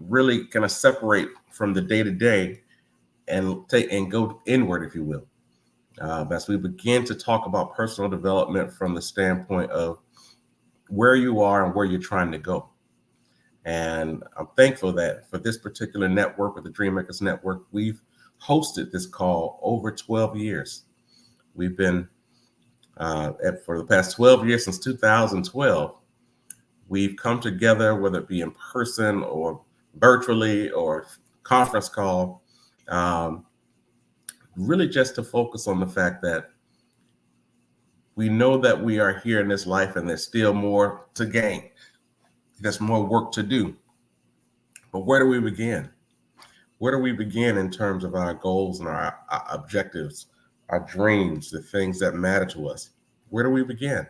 really kind of separate from the day to day and go inward, if you will. As we begin to talk about personal development from the standpoint of where you are and where you're trying to go. And I'm thankful that for this particular network, with the Dreammakers Network, we've hosted this call over 12 years. We've been for the past 12 years, since 2012, we've come together, whether it be in person or virtually or conference call, really just to focus on the fact that we know that we are here in this life and there's still more to gain. There's more work to do. But where do we begin? Where do we begin in terms of our goals and our objectives, our dreams, the things that matter to us? Where do we begin?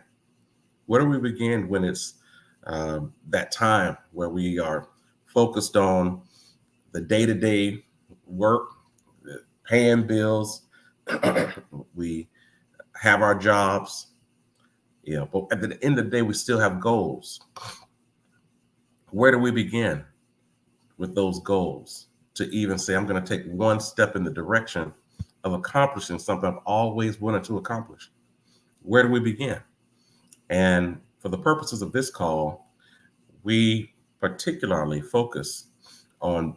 Where do we begin when it's that time where we are focused on the day-to-day work, paying bills, we have our jobs, but at the end of the day, we still have goals. Where do we begin with those goals to even say, I'm going to take one step in the direction of accomplishing something I've always wanted to accomplish? Where do we begin? And for the purposes of this call, we particularly focus on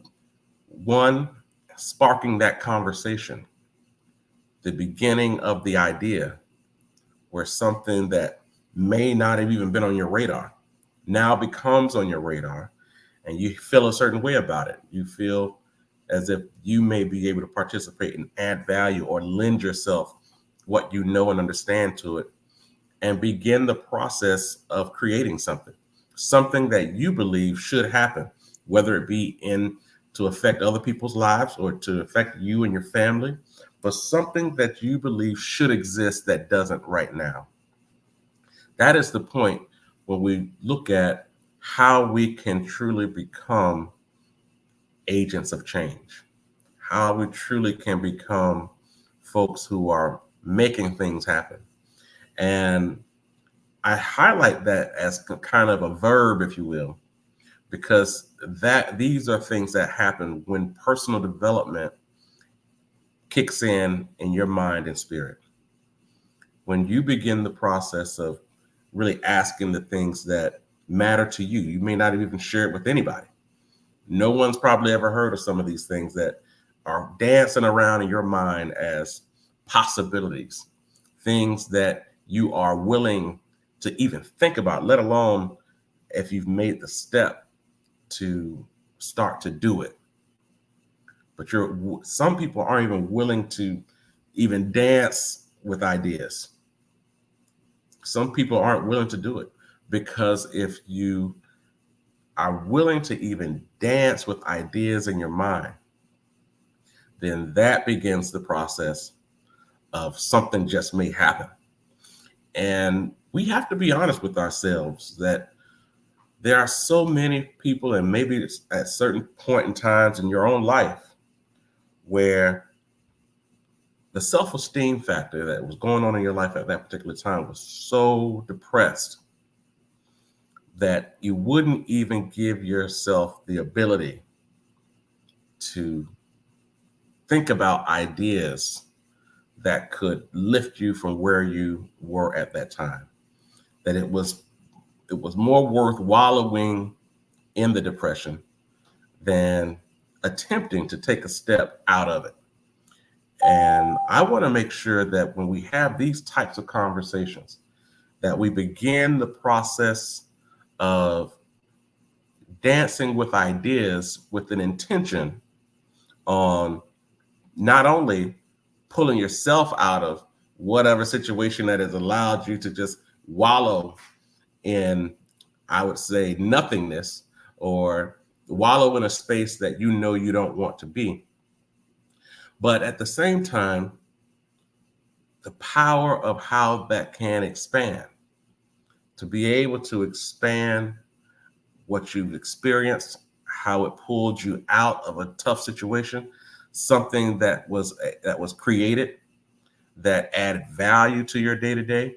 one, sparking that conversation, the beginning of the idea where something that may not have even been on your radar now becomes on your radar, and you feel a certain way about it. You feel as if you may be able to participate and add value or lend yourself what you know and understand to it, and begin the process of creating something that you believe should happen, whether it be to affect other people's lives or to affect you and your family, but something that you believe should exist that doesn't right now. That is the point when we look at how we can truly become agents of change, how we truly can become folks who are making things happen. And I highlight that as kind of a verb, if you will, because these are things that happen when personal development kicks in your mind and spirit. When you begin the process of really asking the things that matter to you, you may not even share it with anybody. No one's probably ever heard of some of these things that are dancing around in your mind as possibilities, things that you are willing to even think about, let alone if you've made the step to start to do it. But some people aren't even willing to even dance with ideas. Some people aren't willing to do it, because if you are willing to even dance with ideas in your mind, then that begins the process of something just may happen. And we have to be honest with ourselves that there are so many people, and maybe it's at certain point in times in your own life, where the self-esteem factor that was going on in your life at that particular time was so depressed that you wouldn't even give yourself the ability to think about ideas that could lift you from where you were at that time. That it was more worth wallowing in the depression than attempting to take a step out of it. And I want to make sure that when we have these types of conversations, that we begin the process of dancing with ideas with an intention on not only pulling yourself out of whatever situation that has allowed you to just wallow in, I would say, nothingness, or wallow in a space that you know you don't want to be. But at the same time, the power of how that can expand, to be able to expand what you've experienced, how it pulled you out of a tough situation, something that was created that added value to your day-to-day,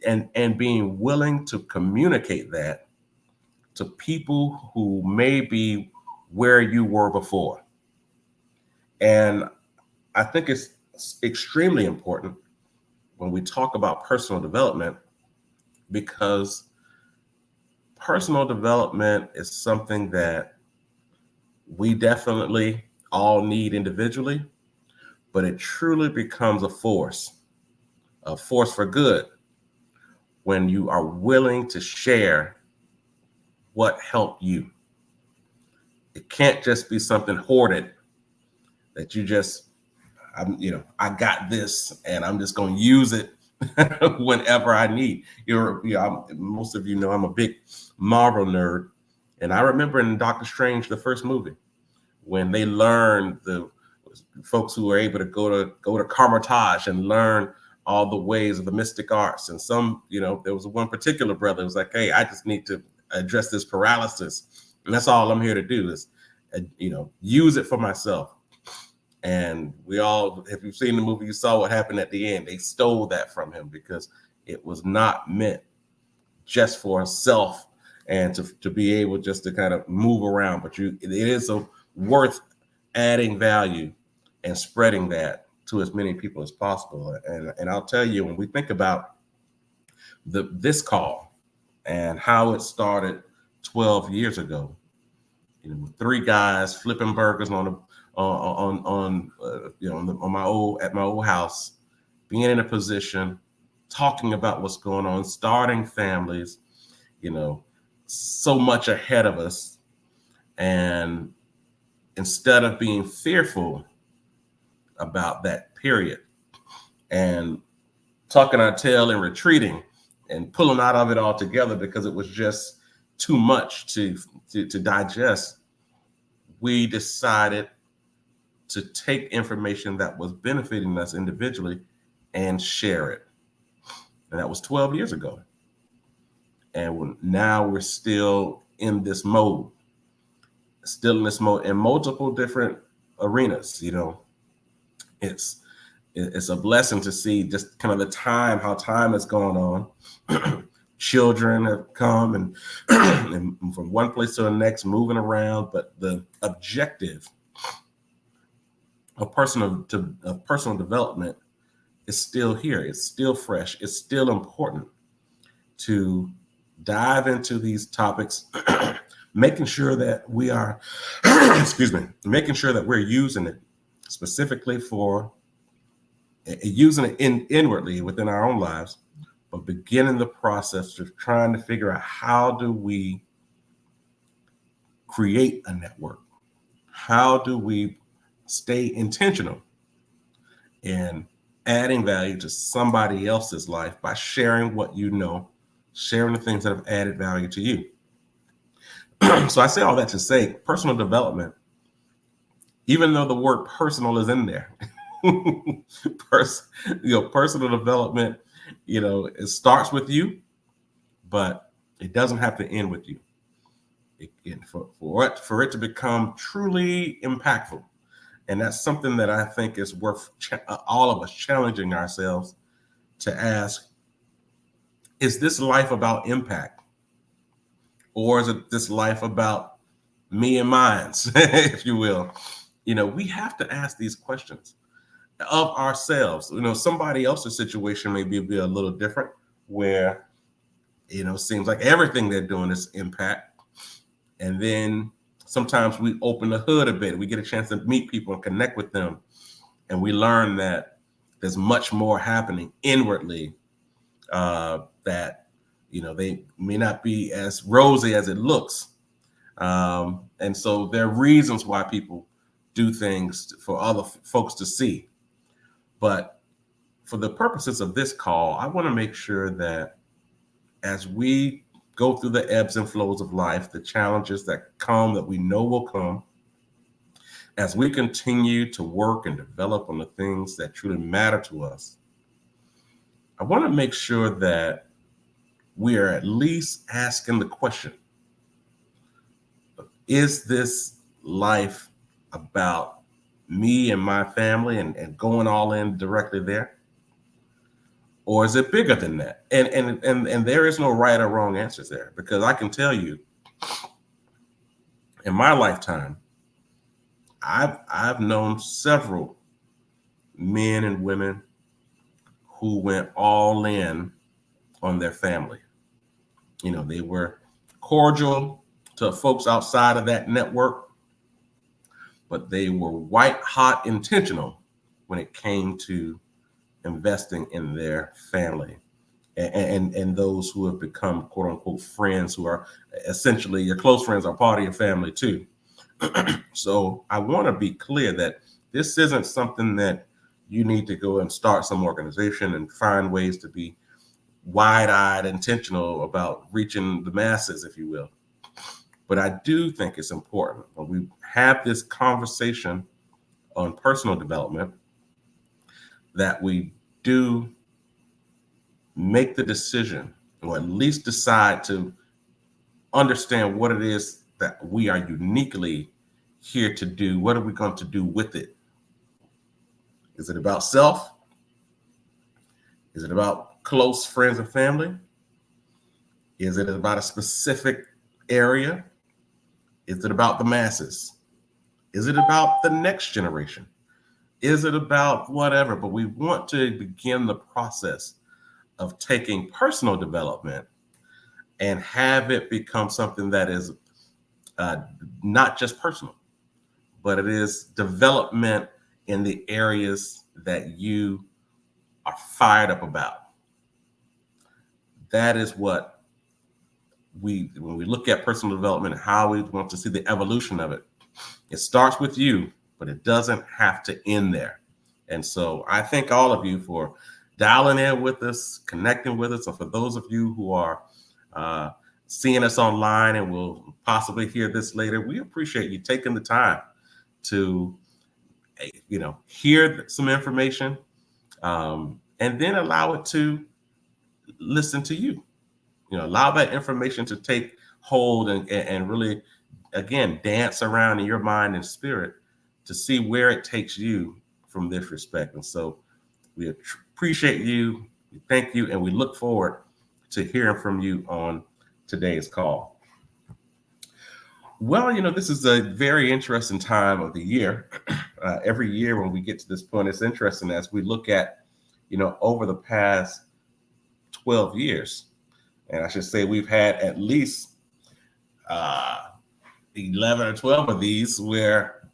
and being willing to communicate that to people who may be where you were before. And I think it's extremely important when we talk about personal development, because personal development is something that we definitely all need individually, but it truly becomes a force for good, when you are willing to share what helped you. It can't just be something hoarded that you just, I got this and I'm just going to use it whenever I need. Most of you know I'm a big Marvel nerd, and I remember in Doctor Strange, the first movie, when they learned, the folks who were able to go to Carmitage and learn all the ways of the mystic arts. And some, there was one particular brother who was like, hey, I just need to address this paralysis. And that's all I'm here to do is, use it for myself. And we all, if you've seen the movie, you saw what happened at the end. They stole that from him because it was not meant just for self and to be able just to kind of move around. But it is worth adding value and spreading that to as many people as possible. And I'll tell you, when we think about this call and how it started 12 years ago, 3 guys flipping burgers at my old house, being in a position, talking about what's going on, starting families, so much ahead of us. And instead of being fearful about that period and tucking our tail and retreating and pulling out of it altogether because it was just too much to digest, we decided to take information that was benefiting us individually and share it. And that was 12 years ago. And now we're still in this mode, in multiple different arenas. It's a blessing to see just kind of how time has gone on. Children have come and from one place to the next, moving around, but the objective of personal development is still here. It's still fresh. It's still important to dive into these topics, making sure that we are, making sure that we're using it specifically for using it inwardly within our own lives, but beginning the process of trying to figure out, how do we create a network? How do we stay intentional in adding value to somebody else's life by sharing what you know, sharing the things that have added value to you? So I say all that to say, personal development, even though the word personal is in there, personal development, it starts with you, but it doesn't have to end with you. For it to become truly impactful. And that's something that I think is worth all of us challenging ourselves to ask, is this life about impact? Or is it this life about me and mine, if you will? We have to ask these questions of ourselves. Somebody else's situation may be a little different, where, it seems like everything they're doing is impact. And then sometimes we open the hood a bit. We get a chance to meet people and connect with them. And we learn that there's much more happening inwardly, that, they may not be as rosy as it looks. And so there are reasons why people do things for other folks to see. But for the purposes of this call, I want to make sure that as we go through the ebbs and flows of life, the challenges that come, that we know will come, as we continue to work and develop on the things that truly matter to us, I want to make sure that we are at least asking the question, is this life about me and my family and going all in directly there? Or is it bigger than that? And there is no right or wrong answers there, because I can tell you, In my lifetime, I've known several men and women who went all in on their family. You know, they were cordial to folks outside of that network, but they were white hot intentional when it came to investing in their family. And those who have become quote unquote friends, who are essentially your close friends, are part of your family too. So I want to be clear that this isn't something that you need to go and start some organization and find ways to be wide-eyed, intentional about reaching the masses, if you will. But I do think it's important when we have this conversation on personal development that we do make the decision, or at least decide to understand what it is that we are uniquely here to do. What are we going to do with it? Is it about self? Is it about close friends and family? Is it about a specific area? Is it about the masses? Is it about the next generation? Is it about whatever? But we want to begin the process of taking personal development and have it become something that is not just personal, but it is development in the areas that you are fired up about. That is what when we look at personal development and how we want to see the evolution of it, it starts with you, but it doesn't have to end there. And so I thank all of you for dialing in with us, connecting with us, and for those of you who are seeing us online and will possibly hear this later, we appreciate you taking the time to, hear some information, and then allow it to listen to you. Allow that information to take hold and really, again, dance around in your mind and spirit to see where it takes you from this respect. And so we appreciate you, we thank you, and we look forward to hearing from you on today's call. Well, this is a very interesting time of the year. Every year when we get to this point, it's interesting as we look at, over the past 12 years. And I should say we've had at least 11 or 12 of these where,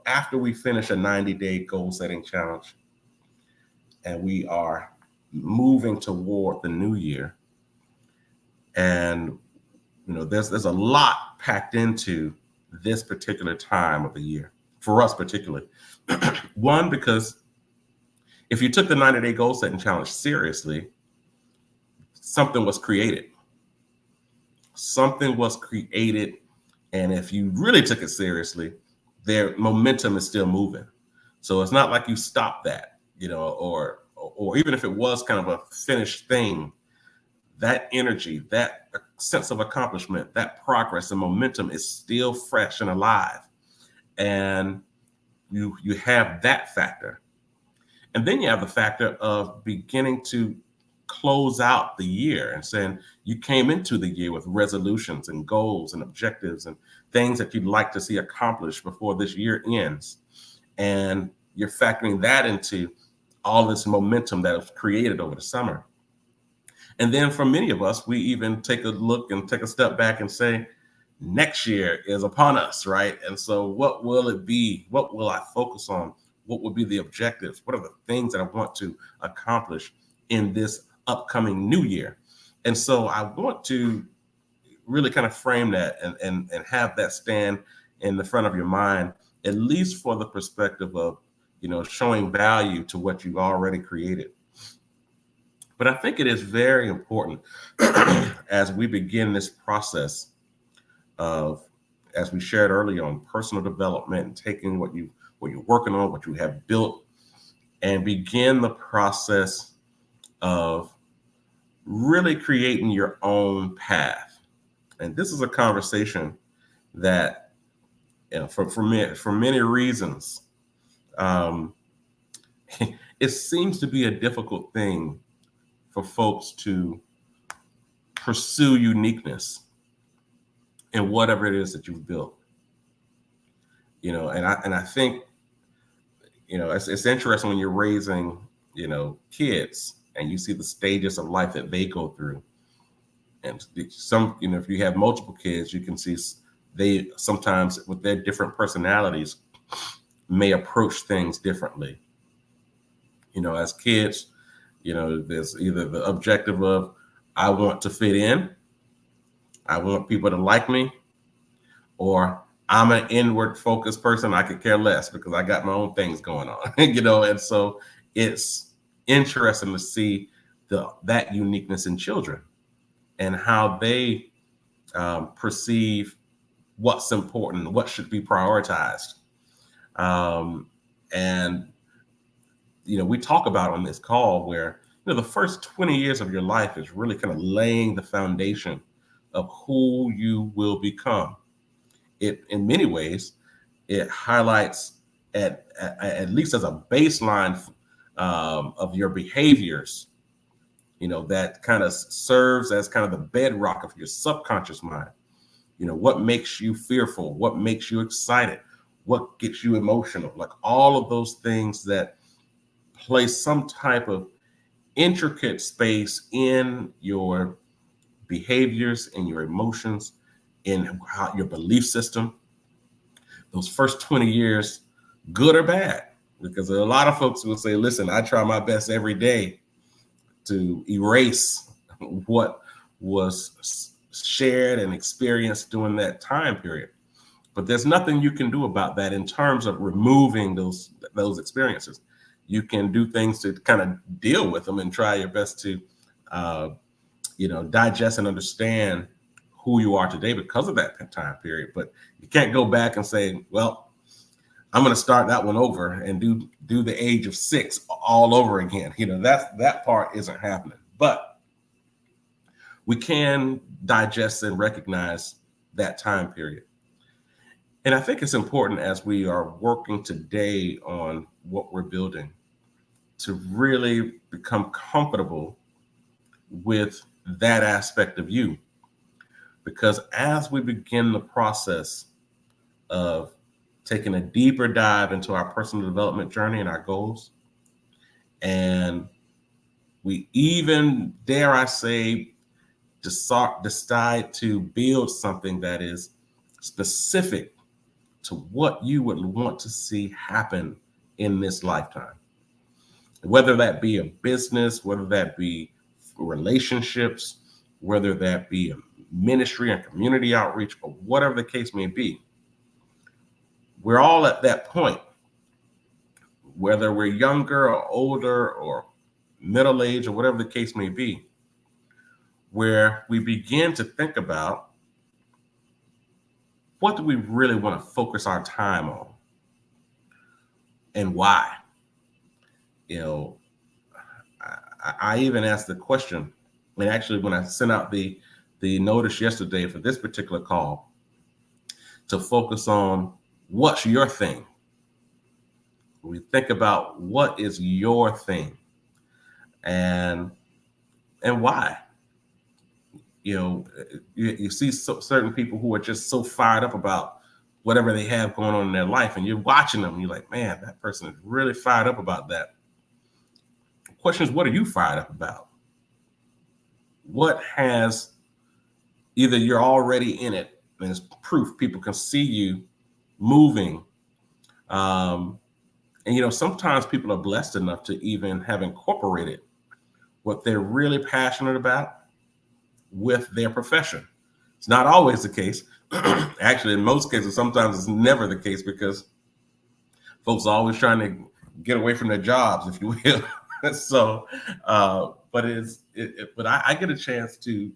after we finish a 90-day goal setting challenge and we are moving toward the new year, and, there's a lot packed into this particular time of the year, for us particularly. One, because if you took the 90-day goal setting challenge seriously, something was created. Something was created, and if you really took it seriously, their momentum is still moving. So it's not like you stopped that, or even if it was kind of a finished thing, that energy, that sense of accomplishment, that progress and momentum is still fresh and alive. And you have that factor. And then you have the factor of beginning to close out the year and saying you came into the year with resolutions and goals and objectives and things that you'd like to see accomplished before this year ends. And you're factoring that into all this momentum that was created over the summer. And then for many of us, we even take a look and take a step back and say, next year is upon us, right? And so what will it be? What will I focus on? What will be the objectives? What are the things that I want to accomplish in this upcoming new year? And so I want to really kind of frame that and have that stand in the front of your mind, at least for the perspective of, showing value to what you've already created. But I think it is very important as we begin this process of, as we shared earlier, on personal development and taking what you're working on, what you have built, and begin the process of really creating your own path. And this is a conversation that, for many reasons, it seems to be a difficult thing for folks to pursue uniqueness in whatever it is that you've built. And I think, it's interesting when you're raising, kids and you see the stages of life that they go through. And some, if you have multiple kids, you can see they sometimes with their different personalities may approach things differently. As kids, there's either the objective of, I want to fit in, I want people to like me, or I'm an inward focused person. I could care less because I got my own things going on, and so it's interesting to see that uniqueness in children and how they perceive what's important, what should be prioritized. And we talk about on this call where, the first 20 years of your life is really kind of laying the foundation of who you will become. It, in many ways, it highlights at least as a baseline of your behaviors, that kind of serves as kind of the bedrock of your subconscious mind. What makes you fearful, what makes you excited, what gets you emotional, like all of those things that play some type of intricate space in your behaviors, in your emotions, in how your belief system. Those first 20 years, good or bad, because a lot of folks will say, listen, I try my best every day to erase what was shared and experienced during that time period. But there's nothing you can do about that in terms of removing those experiences. You can do things to kind of deal with them and try your best to, digest and understand who you are today because of that time period. But you can't go back and say, well, I'm going to start that one over and do the age of 6 all over again. That part isn't happening. But we can digest and recognize that time period. And I think it's important as we are working today on what we're building to really become comfortable with that aspect of you. Because as we begin the process of taking a deeper dive into our personal development journey and our goals, and we even, dare I say, decide to build something that is specific to what you would want to see happen in this lifetime, whether that be a business, whether that be relationships, whether that be a ministry and community outreach, or whatever the case may be. We're all at that point, whether we're younger or older or middle age or whatever the case may be, where we begin to think about, what do we really want to focus our time on and why? I even asked the question, and actually when I sent out the notice yesterday for this particular call, to focus on what's your thing. We think about what is your thing and why. You see certain people who are just so fired up about whatever they have going on in their life, and you're watching them and you're like, man, that person is really fired up about that. The question is, what are you fired up about? What has, either you're already in it and it's proof, people can see you moving. And sometimes people are blessed enough to even have incorporated what they're really passionate about with their profession. It's not always the case. Actually, in most cases, sometimes it's never the case, because folks are always trying to get away from their jobs, if you will. So, but I get a chance to,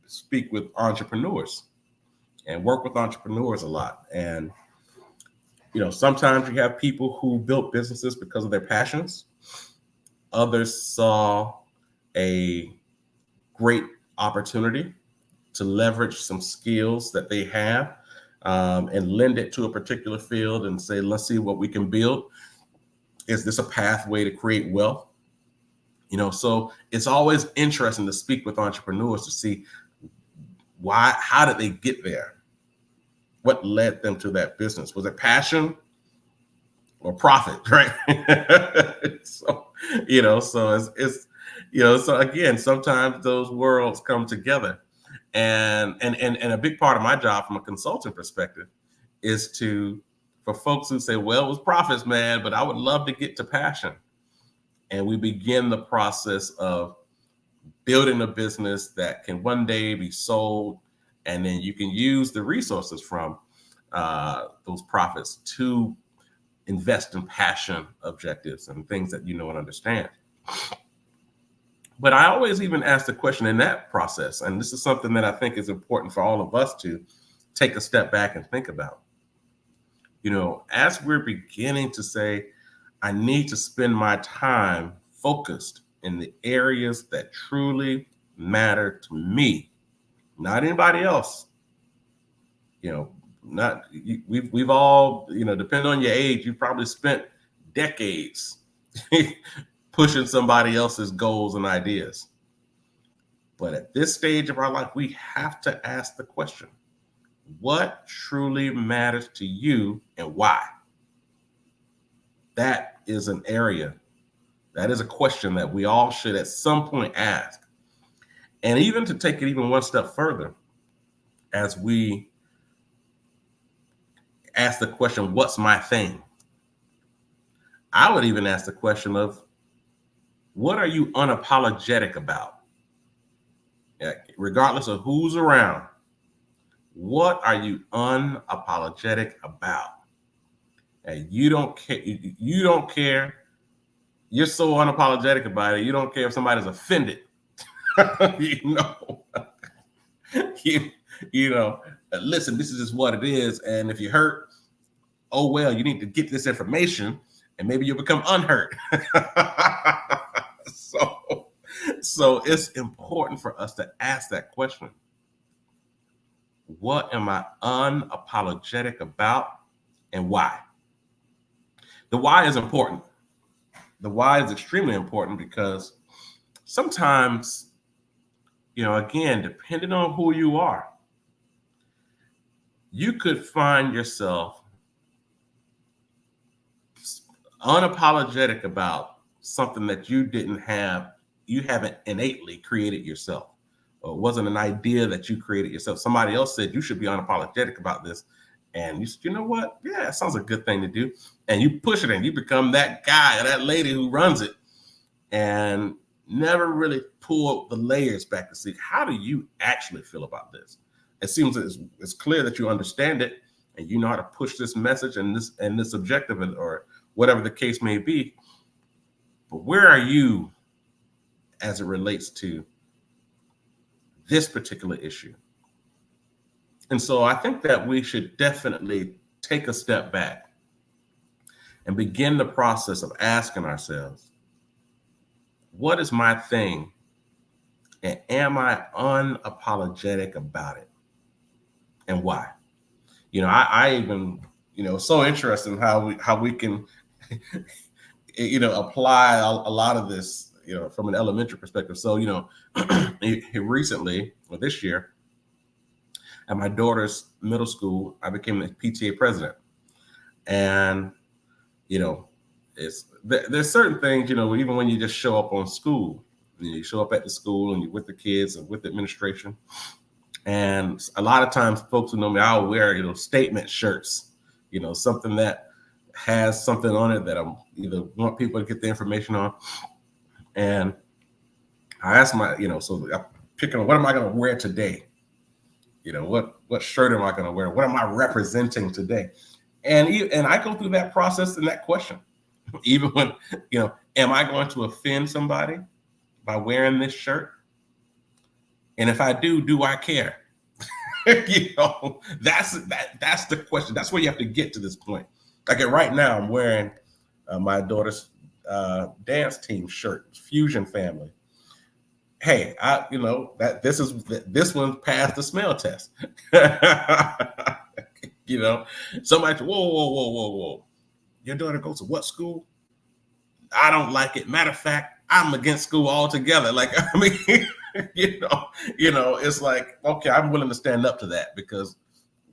speak with entrepreneurs and work with entrepreneurs a lot. And, sometimes you have people who built businesses because of their passions. Others saw a great opportunity to leverage some skills that they have and lend it to a particular field and say, let's see what we can build. Is this a pathway to create wealth? So it's always interesting to speak with entrepreneurs to see how did they get there? what led them to that business? Was it passion or profit, right? So, so it's so again, sometimes those worlds come together. And a big part of my job from a consulting perspective is for folks who say, well, it was profits, man, but I would love to get to passion. And we begin the process of building a business that can one day be sold, and then you can use the resources from those profits to invest in passion objectives and things that you know and understand. But I always even ask the question in that process, and this is something that I think is important for all of us to take a step back and think about. As we're beginning to say, I need to spend my time focused in the areas that truly matter to me, not anybody else. We've all, depending on your age, you've probably spent decades pushing somebody else's goals and ideas. But at this stage of our life, we have to ask the question, what truly matters to you and why? That is an area, that is a question that we all should at some point ask. And even to take it even one step further, as we ask the question, what's my thing? I would even ask the question of, what are you unapologetic about? Regardless of who's around, what are you unapologetic about? And you don't care. You don't care. You're so unapologetic about it. You don't care if somebody's offended. Listen, this is just what it is. And if you hurt, oh, well, you need to get this information and maybe you'll become unhurt. So it's important for us to ask that question. What am I unapologetic about and why? The why is important. The why is extremely important because sometimes, again, depending on who you are, you could find yourself unapologetic about something that you haven't innately created yourself, or it wasn't an idea that you created yourself. Somebody else said you should be unapologetic about this. And you said, you know what? Yeah, that sounds a good thing to do. And you push it and you become that guy or that lady who runs it and never really pull the layers back to see, how do you actually feel about this? It seems it's clear that you understand it and you know how to push this message and this objective or whatever the case may be. But where are you as it relates to this particular issue? And so I think that we should definitely take a step back and begin the process of asking ourselves, what is my thing? And am I unapologetic about it? And why? I even, so interesting how we can, apply a lot of this, from an elementary perspective. So, recently, or this year, at my daughter's middle school, I became the PTA president. And, there's certain things, even when you just show up on school, you show up at the school and you're with the kids and with the administration. And a lot of times folks who know me, I'll wear, statement shirts, something that has something on it that I'm either want people to get the information on. And I asked so I'm picking, what am I going to wear today? What shirt am I going to wear? What am I representing today? And I go through that process and that question, even when, am I going to offend somebody by wearing this shirt? And if I do I care? That's the question. That's where you have to get to this point. Like right now, I'm wearing my daughter's dance team shirt, Fusion Family. Hey, this one passed the smell test. Somebody, whoa. Your daughter goes to what school? I don't like it. Matter of fact, I'm against school altogether. It's like, okay, I'm willing to stand up to that because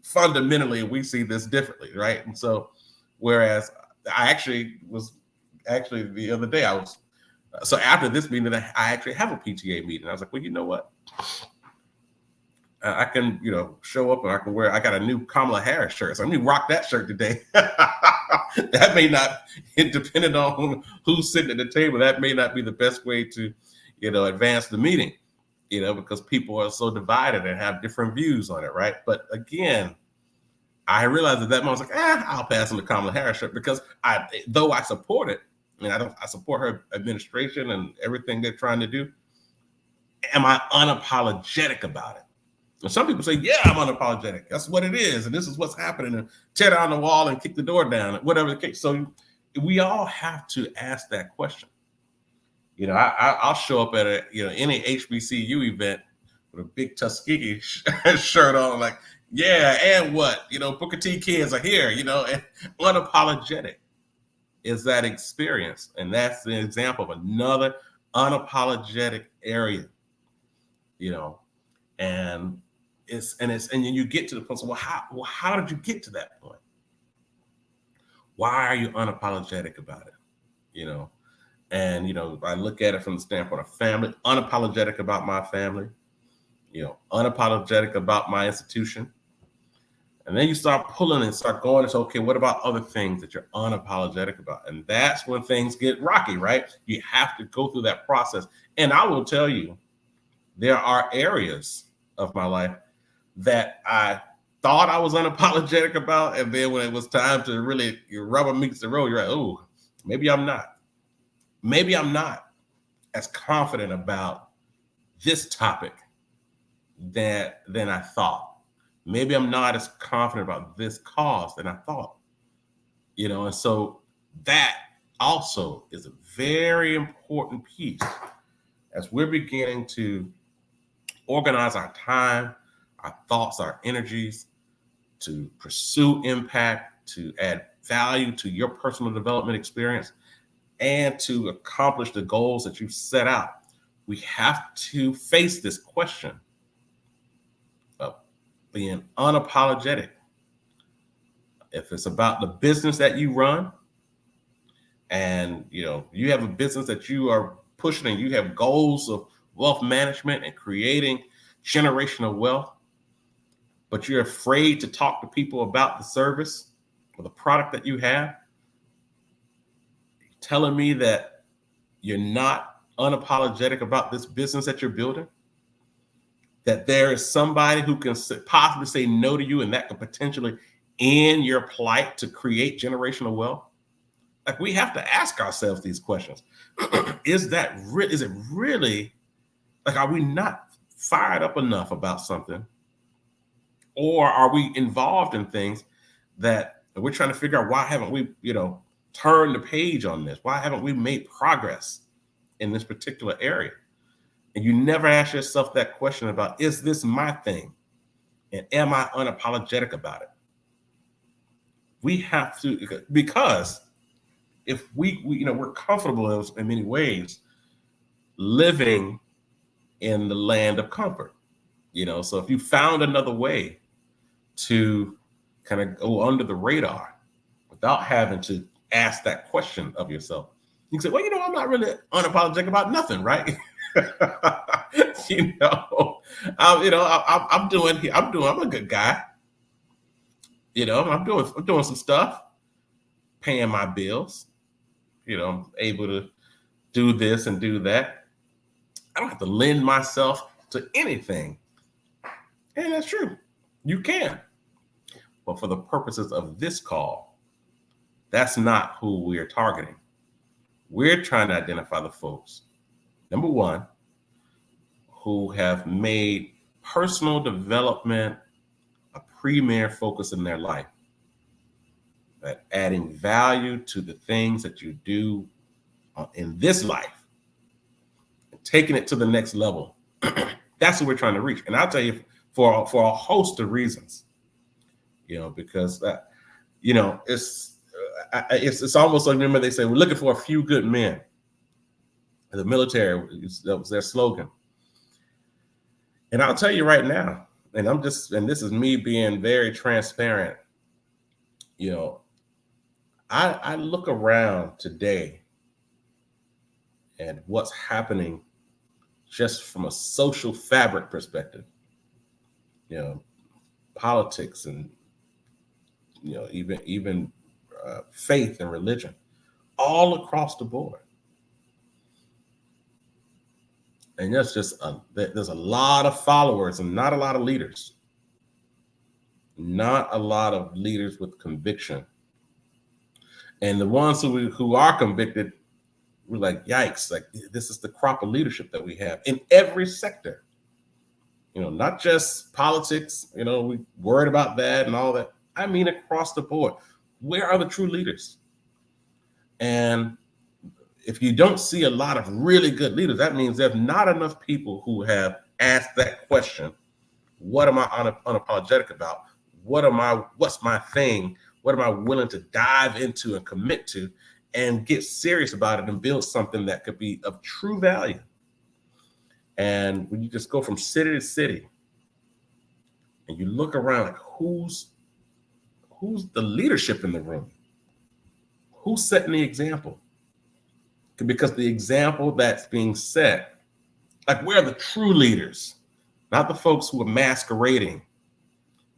fundamentally we see this differently, right? And so, whereas I was actually the other day, so after this meeting, I actually have a PTA meeting. I was like, well, you know what? I can, show up and I got a new Kamala Harris shirt. So let me rock that shirt today. That may not, depending on who's sitting at the table, that may not be the best way to, advance the meeting, because people are so divided and have different views on it, right? But again, I realized at that moment, I was like, I'll pass on the Kamala Harris shirt, because though I support it, and I support her administration and everything they're trying to do, am I unapologetic about it? And some people say, yeah, I'm unapologetic. That's what it is. And this is what's happening. And tear down the wall and kick the door down, whatever the case. So we all have to ask that question. I'll show up at any HBCU event with a big Tuskegee shirt on, like, yeah, and what? Booker T kids are here, and unapologetic is that experience. And that's the example of another unapologetic area, and you get to the point. So, how did you get to that point? Why are you unapologetic about it? And I look at it from the standpoint of family, unapologetic about my family, unapologetic about my institution. And then you start pulling and start going and say, okay, what about other things that you're unapologetic about? And that's when things get rocky, right? You have to go through that process. And I will tell you, there are areas of my life that I thought I was unapologetic about. And then when it was time to really, your rubber meets the road, you're like, oh, maybe I'm not. Maybe I'm not as confident about this topic than I thought. Maybe I'm not as confident about this cause than I thought. And so that also is a very important piece as we're beginning to organize our time, our thoughts, our energies to pursue impact, to add value to your personal development experience, and to accomplish the goals that you've set out. We have to face this question of being unapologetic. If it's about the business that you run, and you have a business that you are pushing, and you have goals of wealth management and creating generational wealth, but you're afraid to talk to people about the service or the product that you have, telling me that you're not unapologetic about this business that you're building, that there is somebody who can possibly say no to you, and that could potentially end your plight to create generational wealth. Like, we have to ask ourselves these questions. Is it really, like, are we not fired up enough about something? Or are we involved in things that we're trying to figure out, why haven't we, turned the page on this? Why haven't we made progress in this particular area? And you never ask yourself that question about, is this my thing? And am I unapologetic about it? We have to, because if we're comfortable in many ways living in the land of comfort, so if you found another way to kind of go under the radar without having to ask that question of yourself, you can say, well, I'm not really unapologetic about nothing, right? I'm a good guy. I'm doing some stuff, paying my bills. I'm able to do this and do that. I don't have to lend myself to anything. And that's true. You can. But for the purposes of this call, that's not who we're targeting. We're trying to identify the folks, number one, who have made personal development a premier focus in their life, that adding value to the things that you do in this life, and taking it to the next level. That's what we're trying to reach. And I'll tell you, for a host of reasons, because it's almost like, remember they say, we're looking for a few good men. The military, that was their slogan. And I'll tell you right now, and this is me being very transparent, you know, I look around today and what's happening just from a social fabric perspective, you know, politics and, you know, even faith and religion all across the board. And there's a lot of followers and not a lot of leaders. Not a lot of leaders with conviction. And the ones who are convicted, we're like, yikes, like this is the crop of leadership that we have in every sector. You know, not just politics, you know, we worried about that and all that. I mean, across the board, where are the true leaders? And if you don't see a lot of really good leaders, that means there's not enough people who have asked that question. What am I unapologetic about? What's my thing? What am I willing to dive into and commit to and get serious about it and build something that could be of true value? And when you just go from city to city and you look around, like who's the leadership in the room? Who's setting the example? Because the example that's being set, like where are the true leaders, not the folks who are masquerading,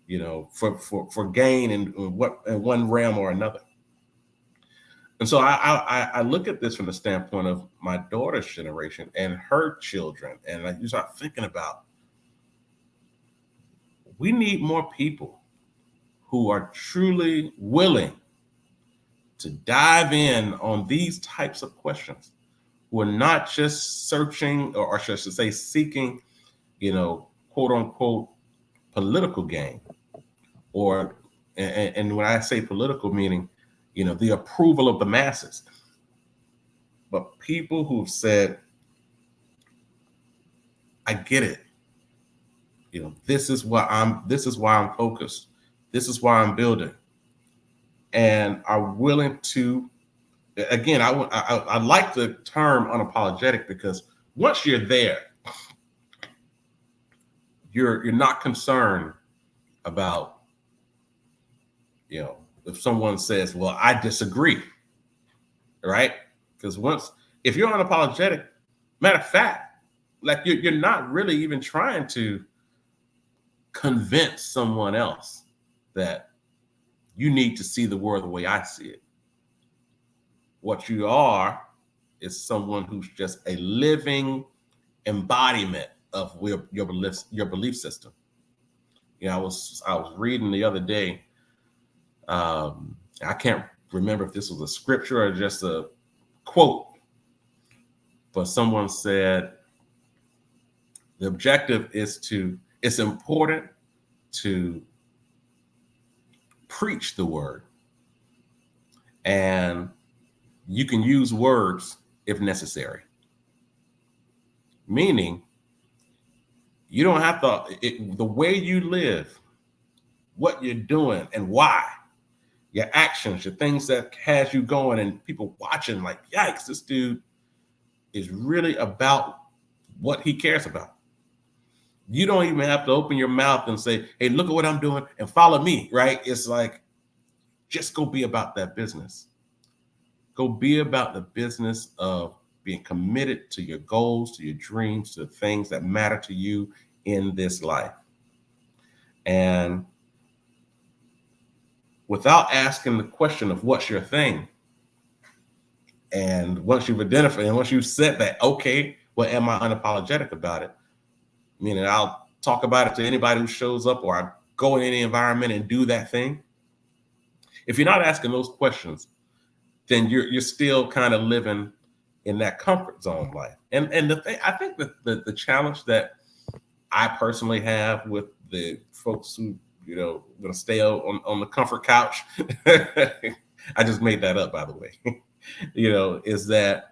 you know, for gain in one realm or another. And so I look at this from the standpoint of my daughter's generation and her children, and I start thinking about we need more people who are truly willing to dive in on these types of questions. We're not just searching, or should I say seeking, you know, quote unquote, political gain. And when I say political, meaning, you know, the approval of the masses. But people who've said, I get it. You know, this is why I'm focused. This is why I'm building. And are willing to, again, I like the term unapologetic, because once you're there, you're not concerned about, you know, if someone says, well, I disagree, right? Because if you're unapologetic, matter of fact, like you're not really even trying to convince someone else that you need to see the world the way I see it. What you are is someone who's just a living embodiment of your belief system. You know, I was reading the other day. I can't remember if this was a scripture or just a quote, but someone said the objective is it's important to preach the word, and you can use words if necessary. Meaning, you don't have to, the way you live, what you're doing and why, your actions, your things that has you going and people watching like, yikes, this dude is really about what he cares about. You don't even have to open your mouth and say, hey, look at what I'm doing and follow me, right? It's like, just go be about that business. Go be about the business of being committed to your goals, to your dreams, to the things that matter to you in this life. And without asking the question of what's your thing, and once you've identified and once you've said that, okay, well, am I unapologetic about it? Meaning I'll talk about it to anybody who shows up, or I go in any environment and do that thing. If you're not asking those questions, then you're still kind of living in that comfort zone life. And the thing, I think the challenge that I personally have with the folks who, you know, going to stay on the comfort couch, I just made that up, by the way, you know, is that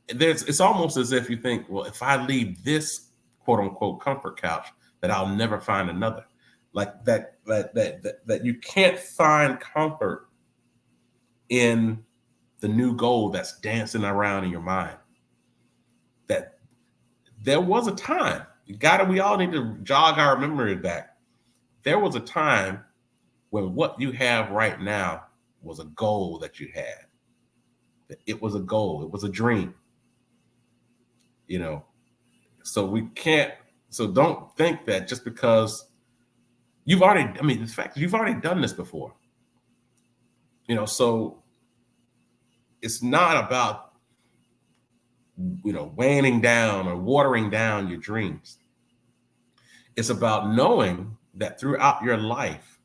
it's almost as if you think, well, if I leave this quote unquote comfort couch, that I'll never find another. Like that you can't find comfort in the new goal that's dancing around in your mind. That there was a time, we all need to jog our memory back. There was a time when what you have right now was a goal that you had. It was a goal, it was a dream, you know. So we can't, so don't think that just because you've already, I mean, the fact that you've already done this before, you know, so it's not about, you know, waning down or watering down your dreams. It's about knowing that throughout your life,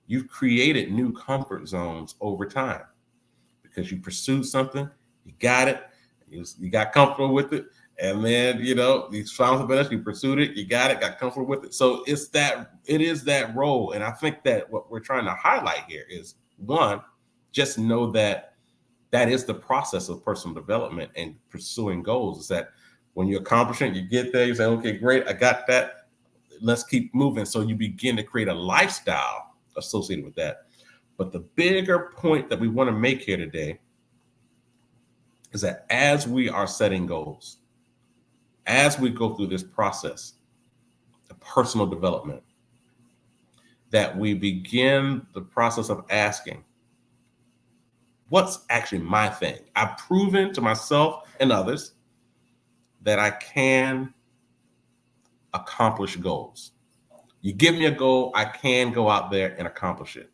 you've created new comfort zones over time because you pursued something, you got it, you got comfortable with it, and then, you know, you found something else, you pursued it, you got it, got comfortable with it. So it is that role. And I think that what we're trying to highlight here is, one, just know that that is the process of personal development and pursuing goals. Is that when you accomplish it, you get there, you say, okay, great, I got that. Let's keep moving. So you begin to create a lifestyle associated with that. But the bigger point that we want to make here today is that as we are setting goals, as we go through this process of personal development, that we begin the process of asking, what's actually my thing? I've proven to myself and others that I can accomplish goals. You give me a goal, I can go out there and accomplish it.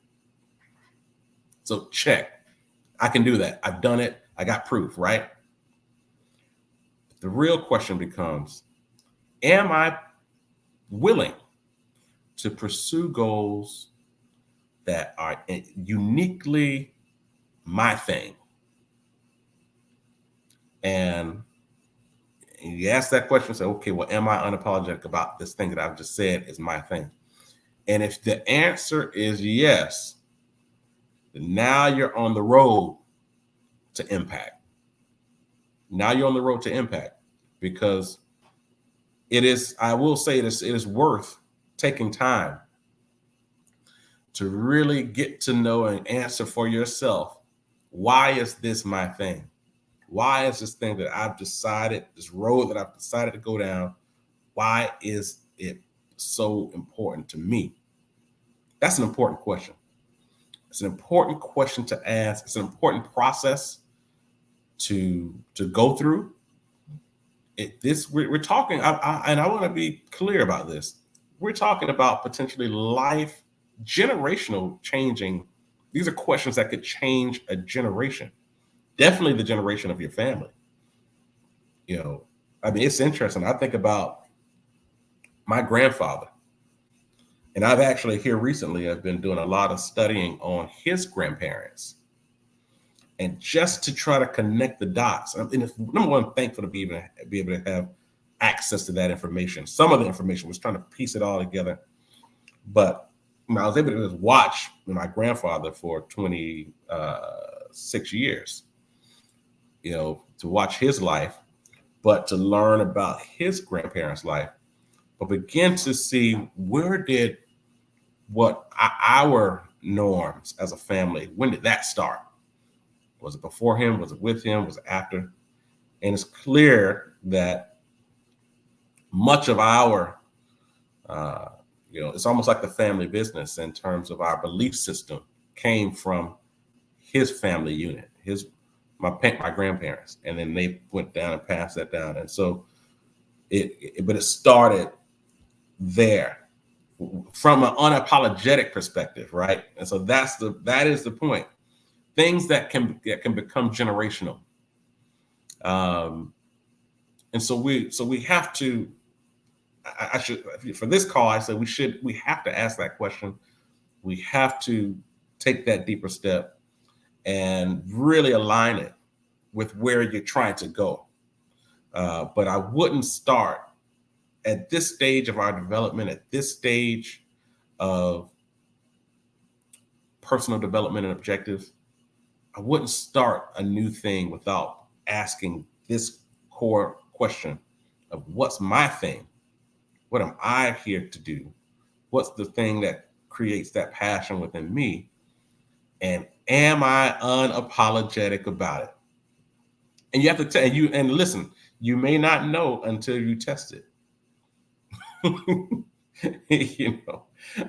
So check, I can do that. I've done it. I got proof, right? The real question becomes, am I willing to pursue goals that are uniquely my thing? And you ask that question, say, okay, well, am I unapologetic about this thing that I've just said is my thing? And if the answer is yes, then now you're on the road to impact. Now you're on the road to impact, because it is, I will say this, it is worth taking time to really get to know and answer for yourself, why is this my thing? Why is this thing that I've decided, this road that I've decided to go down, why is it so important to me? That's an important question. It's an important question to ask. It's an important process to go through. We're talking, and I want to be clear about this. We're talking about potentially life, generational changing. These are questions that could change a generation. Definitely the generation of your family. You know, I mean, it's interesting. I think about my grandfather, and I've actually here recently, I've been doing a lot of studying on his grandparents, and just to try to connect the dots. And it's, number one, thankful to be able to have access to that information. Some of the information was trying to piece it all together, but I was able to just watch my grandfather for 26 years, you know, to watch his life, but to learn about his grandparents' life, but begin to see where did what our norms as a family, when did that start? Was it before him? Was it with him? Was it after? And it's clear that much of our, you know, it's almost like the family business in terms of our belief system came from his family unit, my grandparents, and then they went down and passed that down. And so but it started there from an unapologetic perspective, right? And so that is the point. Things that can become generational. And so we have to, I should, for this call, I said we have to ask that question. We have to take that deeper step and really align it with where you're trying to go. But I wouldn't start at this stage of our development, at this stage of personal development and objectives. I wouldn't start a new thing without asking this core question of what's my thing? What am I here to do? What's the thing that creates that passion within me? And am I unapologetic about it? And you have to tell you, and listen, You may not know until you test it.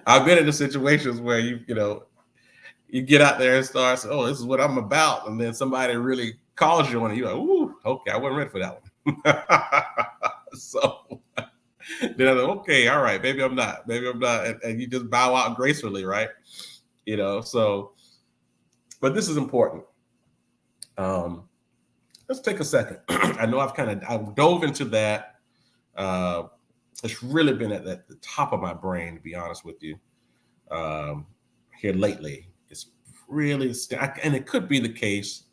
I've been in the situations where you get out there and start saying, oh, this is what I'm about. And then somebody really calls you on it. You're like, ooh, okay, I wasn't ready for that one. So then I'm like, okay, all right, maybe I'm not. And you just bow out gracefully, right? So, but this is important. Let's take a second. I know I've dove into that. It's really been at the top of my brain, to be honest with you, here lately. It's really, and it could be the case,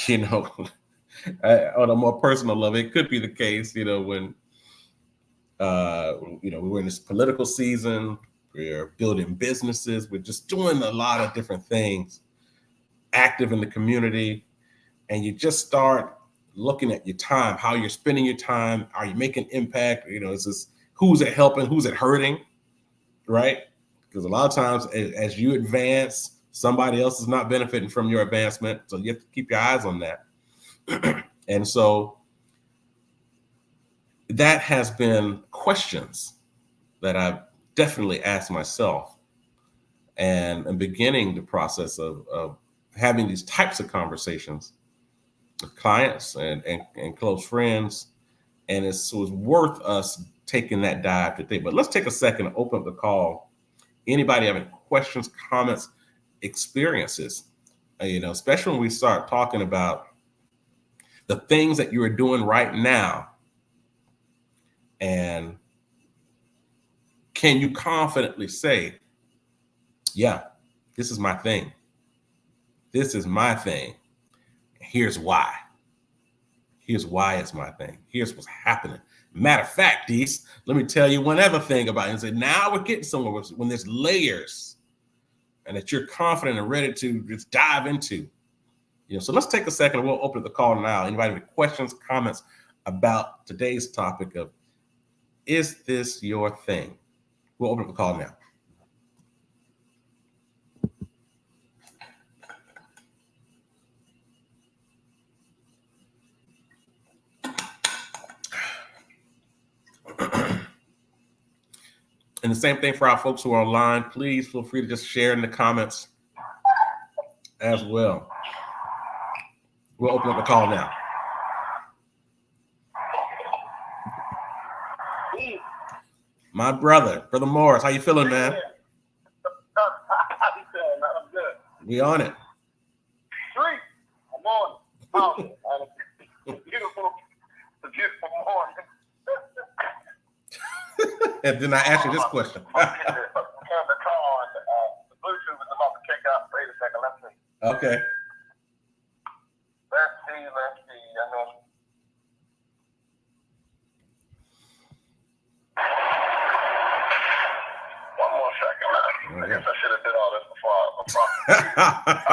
on a more personal level, it could be the case, when, we're in this political season, we're building businesses, we're just doing a lot of different things, active in the community, and you just start looking at your time, how you're spending your time. Are you making impact? Is this, who's it helping? Who's it hurting? Right? Because a lot of times as you advance, somebody else is not benefiting from your advancement. So you have to keep your eyes on that. And so that has been questions that I've definitely asked myself, and beginning the process of having these types of conversations with clients and close friends. And it was worth us taking that dive today. But let's take a second to open up the call. Anybody have any questions, comments, experiences, especially when we start talking about the things that you are doing right now. And can you confidently say, yeah, this is my thing. This is my thing. Here's why. Here's why it's my thing. Here's what's happening. Matter of fact, Dees, let me tell you one other thing about it. And say, now we're getting somewhere when there's layers and that you're confident and ready to just dive into. So let's take a second and we'll open the call now. Anybody have any questions, comments about today's topic of, is this your thing? We'll open up the call now. And the same thing for our folks who are online. Please feel free to just share in the comments as well. We'll open up the call now. My brother Morris, how you feeling, man? How you feeling, man? I'm good. We on it. Sweet. I'm on. Beautiful morning. And then I ask you this question. The car and the Bluetooth is about to kick up. Wait a second, let's see. Okay. Let's see. I know. One more second, man. I guess I should have did all this before. All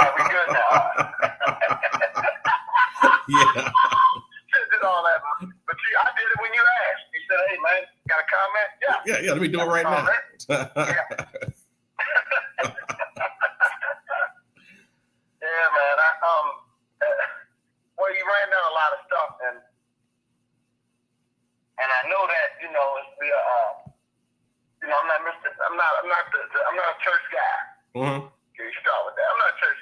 right, we good now. Yeah. Should have did all that, but see, I did it when you asked. You said, "Hey, man, got a comment?" Yeah. Let me do it right now. Yeah, man. Well, you ran down a lot of stuff, and I know that it's I'm not a church guy. Mm-hmm. Okay, you start with that. I'm not a church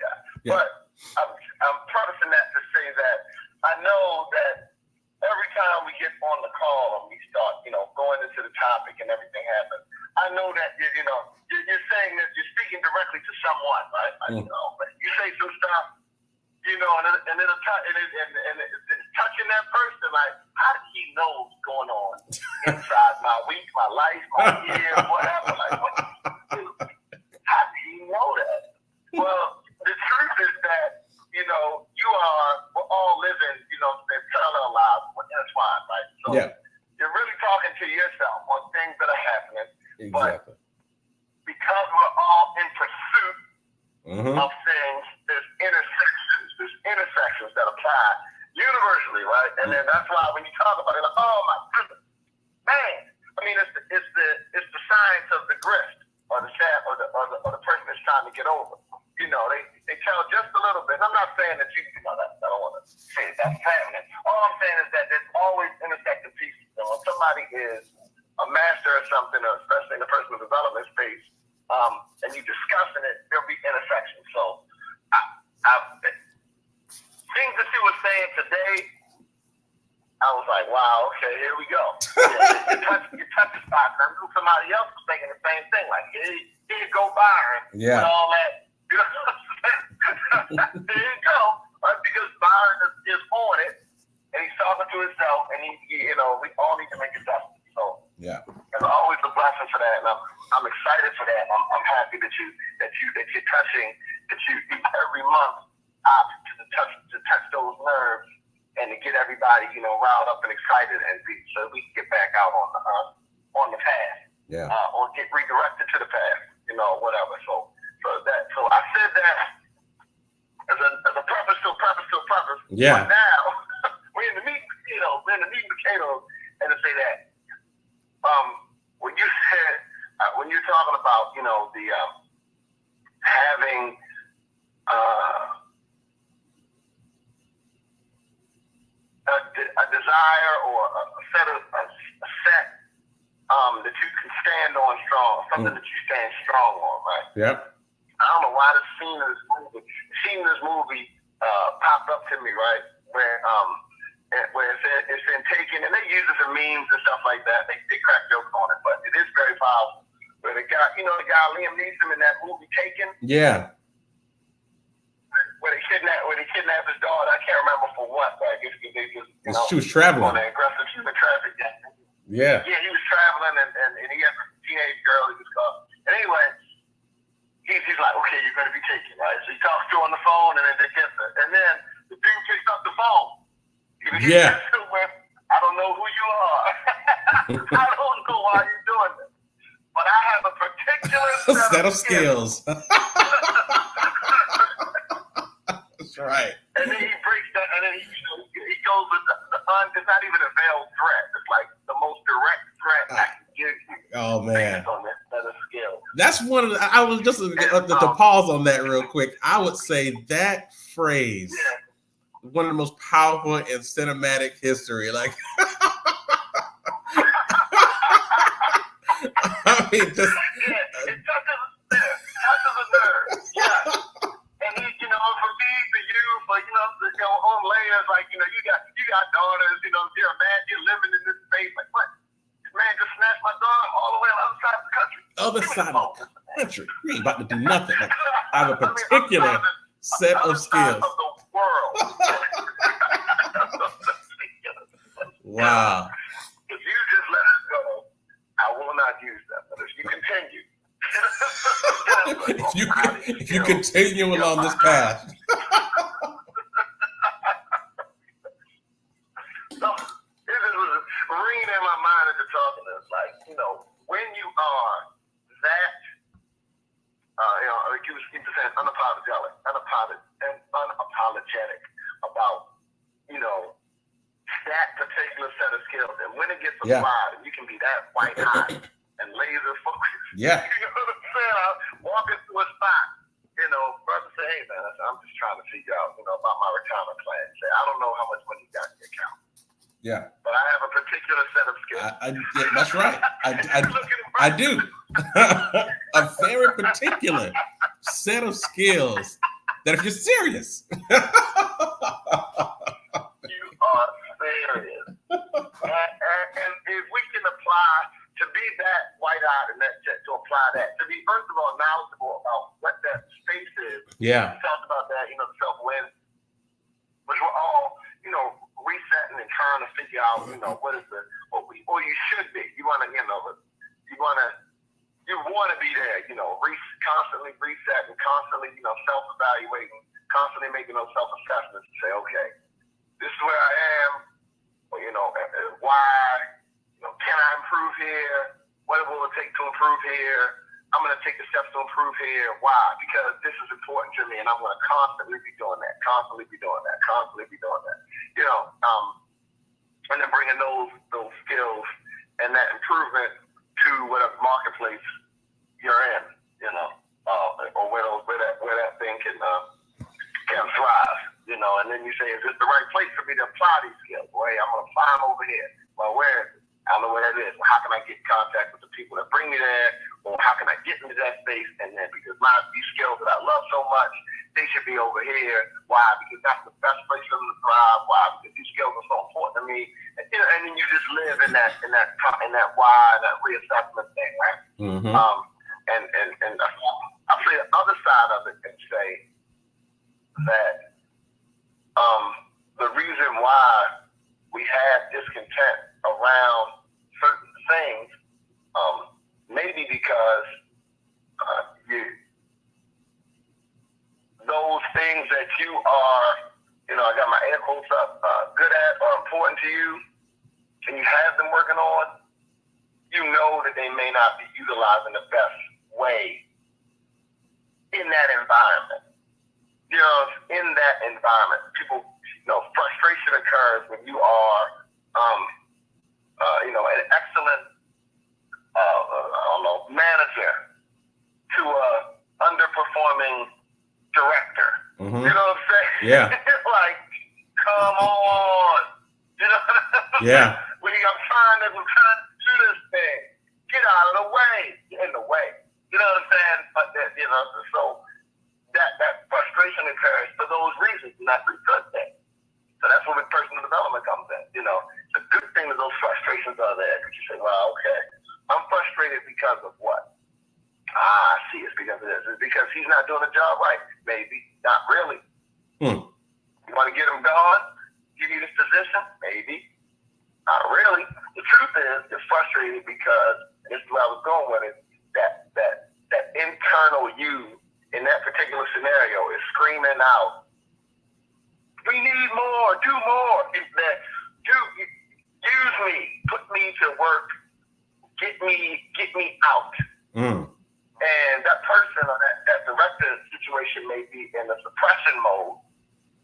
guy. Yeah. But I'm prefacing that to say that I know that every time we get on the call and we start, going into the topic and everything happens, I know that you're saying that you're speaking directly to someone, right? Mm. You say some stuff, and it's touching that person. Like, how does he know what's going on inside my week, my life, my year, whatever? Like, how does he know that? Well, the truth is that we're all living, their parallel lives, but that's fine, right? So You're really talking to yourself on things that are happening. Exactly. But because we're all in pursuit of things, there's intersections that apply universally, right? And then that's why when you talk about it, like, oh my goodness, man. I mean, it's the science of the grift or the person that's trying to get over. They tell just a little bit. And I'm not saying that I don't want to say that's happening. All I'm and you discussing it, there'll be intersections. So things that you were saying today, I was like, wow, okay, here we go. You touch the spot. And I knew somebody else was thinking the same thing. Like, here you go, Byron. Yeah. And all that. You know what I'm saying? There you go. Because Byron is on it, and he's talking to himself, and we all need to make adjustments. So yeah, there's always a blessing for that, and I'm excited for that. I'm happy that you're touching, that you every month opt to touch those nerves and to get everybody riled up and excited, and so we can get back out on the path, or get redirected to the path, whatever. So I said that as a preface to a preface to a preface. Yeah. But now we're in the meat and potatoes, and to say that when you're talking about the having a desire or a set that you can stand on strong, something that you stand strong on, right? Yep. I don't know why the scene in this movie popped up to me, right? Where it's been taken, and they use it for memes and stuff like that. They crack jokes on it, but it is very powerful. Where the guy Liam Neeson in that movie Taken. Yeah. Where they kidnap his daughter. I can't remember for what, but I guess they just she was traveling on an aggressive human trafficking. Yeah. Yeah, he was traveling, and he had a teenage girl he was caught. And anyway, he's like, okay, you're going to be taken, right? So he talks to her on the phone, and then they kiss her. And then the dude picks up the phone. Yeah. I don't know who you are. I don't know why you're doing this. But I have a particular set of skills. That's right. And then he breaks that, and then he goes with it's not even a veiled threat. It's like the most direct threat I can give you. Oh, man. Based on that set of skills. That's one of the, I was just to pause on that real quick. I would say that phrase, one of the most powerful in cinematic history. Like, I mean, just. It touches a nerve. Yeah. And he, for me, for you, for your own layers, like, you got daughters, you're a man, you're living in this space. Like, what? This man just snatched my daughter all the way on the other side of the country. Other side of the country. You ain't about to do nothing. Like, I have a particular set of skills. Of the world. Wow. If you just let us go, I will not use that. But if you continue, if you continue along this path. So this was ringing in my mind as you're talking. It's like, when you are that, like you was saying, unapologetic about, that particular set of skills, and when it gets applied, and you can be that white hot and laser focused. Yeah. You know what I'm saying? I walk into a spot, brother say, hey man, I'm just trying to figure out, about my retirement plan. Say, I don't know how much money you got in your account. Yeah. But I have a particular set of skills. Yeah, that's right. I do. A very particular set of skills that if you're serious. You are serious. And if we can apply to be that white-eyed and to apply that, to be, first of all, knowledgeable about what that space is. Yeah. We talked about that, the self-awareness, which we're all, resetting and trying to figure out, what you should be. You want to, you want to be there, constantly resetting, constantly, self-evaluating, constantly making those self-assessments and say, okay, this is where I am, why, can I improve here? What will it take to improve here? I'm going to take the steps to improve here. Why? Because this is important to me, and I'm going to constantly be doing that, constantly be doing that. And then bringing those skills and that improvement to whatever marketplace you're in, or where that thing can thrive, And then you say, is this the right place for me to apply these skills? Well, hey, I'm going to apply them over here. Well, where is it? I don't know where that is. Well, how can I get in contact with the people that bring me there? Or how can I get into that space these skills that I love so much, they should be over here. Why? Because that's the best place for them to thrive. Why? Because these skills are so important to me. And, you know, and then you just live in that why, that reassessment thing, right? Mm-hmm. And I'll say the other side of it and say that the reason why we have discontent around certain things, maybe because those things that you are, you know, I got my air quotes up, good at or important to you, and you have them working on, you know that they may not be utilized in the best way in that environment. You know, in that environment, people, you know, frustration occurs when you are, you know, an excellent, manager to a underperforming director. Mm-hmm. You know what I'm saying? Yeah. Like, come on. You know? Yeah. I'm trying to do this thing. Get out of the way. You're in the way. You know what I'm saying? But you know, so that frustration occurs for those reasons, not for good things. So that's where personal development comes in. You know, the good thing is those frustrations are there because you say, well, okay, I'm frustrated because of what? I see, it's because of this. It's because he's not doing the job right. Maybe. Not really. You want to get him gone? Give you this position? Maybe. Not really. The truth is, you're frustrated because, this is where I was going with it, that internal you in that particular scenario is screaming out, we need more, do more. Use me, put me to work, get me out. And that person or that director situation may be in a suppression mode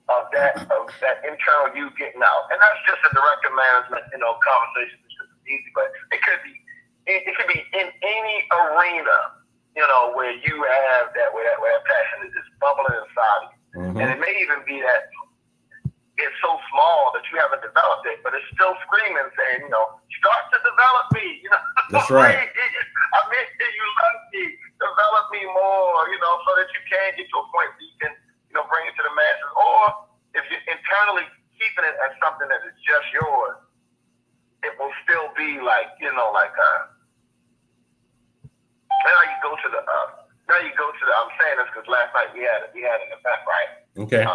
of that internal you getting out. And that's just a director management, you know, conversation. It's just easy, but it could be in any arena, you know, where you have where that passion is just bubbling inside of you. Mm-hmm. And it may even be that it's so small that you haven't developed it, but it's still screaming, saying, you know, start to develop me. You know, that's right. I miss you, love me, develop me more. You know, so that you can get to a point where you can, you know, bring it to the masses. Or if you're internally keeping it as something that is just yours, it will still be like, you know, like now you go to the. I'm saying this because last night we had an event, right? Okay.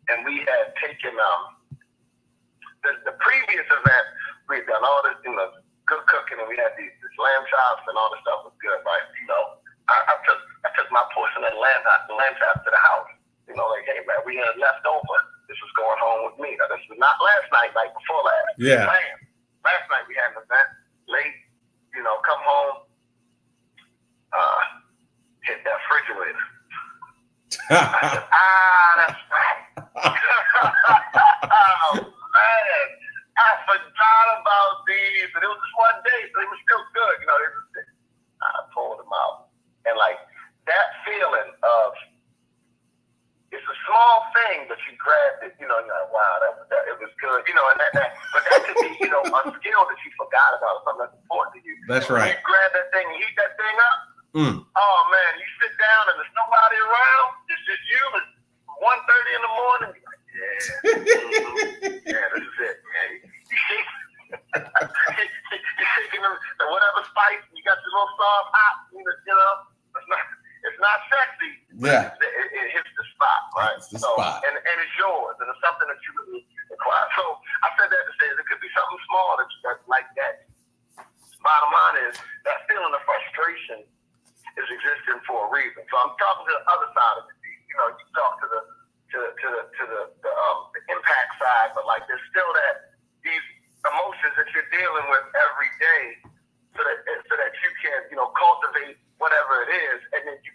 And we had taken the previous event. We had done all this, you know, good cooking, and we had these lamb chops and all this stuff was good, right? You know, I took my portion of the lamb chops to the house. You know, like, hey man, we had left over. This was going home with me. Now this was not last night, like before last. Yeah. Last night we had an event late. You know, come home. Hit that refrigerator. I said, that's right. Oh, man. I forgot about these. And it was just one day, so they were still good. You know, I pulled them out. And like that feeling of, it's a small thing, but you grabbed it, you know, you're like, wow, it was good. You know, and but that could be, you know, a skill that you forgot about, something that's important to you. That's right. You grab that thing and heat that thing up. Oh man, you sit down and there's nobody around. It's just you. It's 1:30 in the morning. You're like, yeah, this is it, man. You're shaking the whatever spice. You got your little soft hot. You know, it's not sexy. Yeah, it hits the spot, right? It's the spot, and it's yours, and it's something that you really acquire. So I said that to say it could be something small that's like that. Bottom line is that feeling of frustration is existing for a reason. So I'm talking to the other side of it. You know, you talk to the impact side, but like there's still these emotions that you're dealing with every day, so that you can, you know, cultivate whatever it is, and then you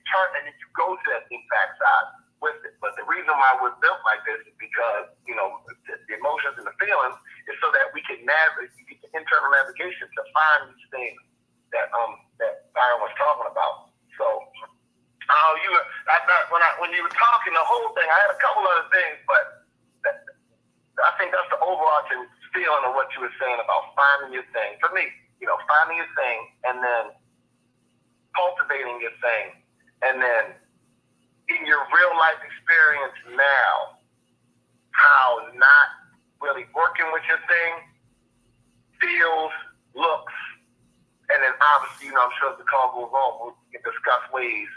go to that impact side with it. But the reason why we're built like this is because, you know, the emotions and the feelings is so that we can navigate, get the internal navigation to find these things that Byron was talking about. So, when you were talking, the whole thing, I had a couple other things, but I think that's the overarching feeling of what you were saying about finding your thing. For me, you know, finding your thing and then cultivating your thing. obviously, I'm sure as the call goes on, we can discuss ways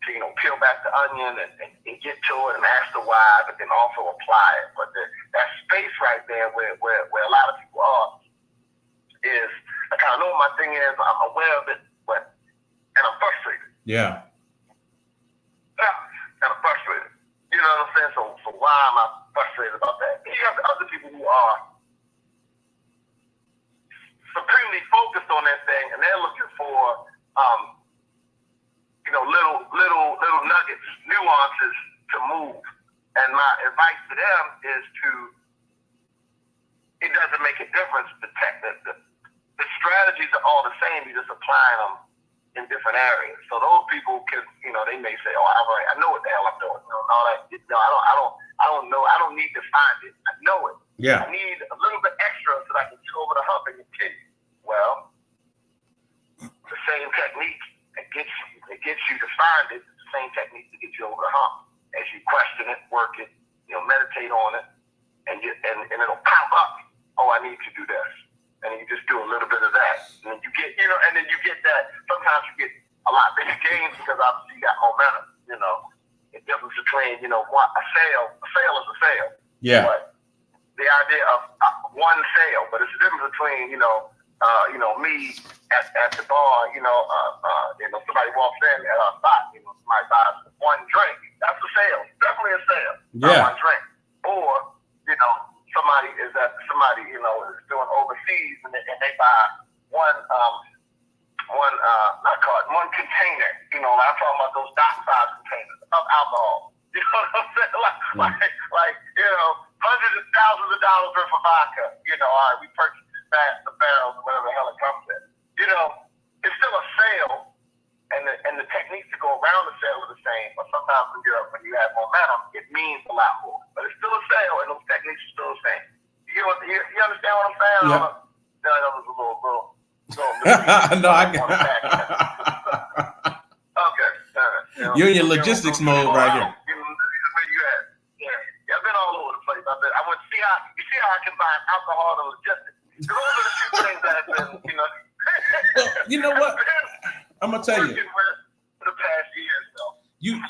to, peel back the onion and get to it and ask the why, but then also apply it. But that space right there where a lot of people are is, I kind of know what my thing is, I'm aware of it, and I'm frustrated. Yeah. Kind of frustrated. You know what I'm saying? So why am I frustrated about that? And you have the other people who are supremely focused on that thing, and they're looking for little nuggets, nuances to move. And my advice to them is it doesn't make a difference. The strategies are all the same. You're just applying them in different areas. So those people can, they may say, "Oh, I know what the hell I'm doing." All that. I don't know. I don't need to find it. I know it. Yeah. I need a little bit extra so that I can get over the hump and continue. Well, the same technique that gets you to find it, the same technique to get you over the hump. As you question it, work it, meditate on it, and it'll pop up. Oh, I need to do this, and then you just do a little bit of that, and then you get, and then you get that. Sometimes you get a lot bigger gains because obviously you got momentum. The difference between a sale is a sale. Yeah. But the idea of one sale, but it's the difference between me at the bar, somebody walks in at a spot, somebody buys one drink, that's a sale, definitely a sale. Yeah. One drink. Or, somebody is doing overseas and they buy one container, I'm talking about those dock size containers of alcohol. You know what I'm saying? Like, hundreds of thousands of dollars worth of vodka. All right, we purchased the barrels, whatever the hell it comes in. It's still a sale, and the techniques to go around the sale are the same. But sometimes when you have momentum, it means a lot more. But it's still a sale, and those techniques are still the same. You understand what I'm saying? Yeah. That was a little No, I get. Okay. You're in your logistics mode right here. Where you at? Yeah, I've been all over the place. I went see how I combine alcohol and logistics. Those are the two things that have been, Well, you know what? I'm gonna tell you. For the past year,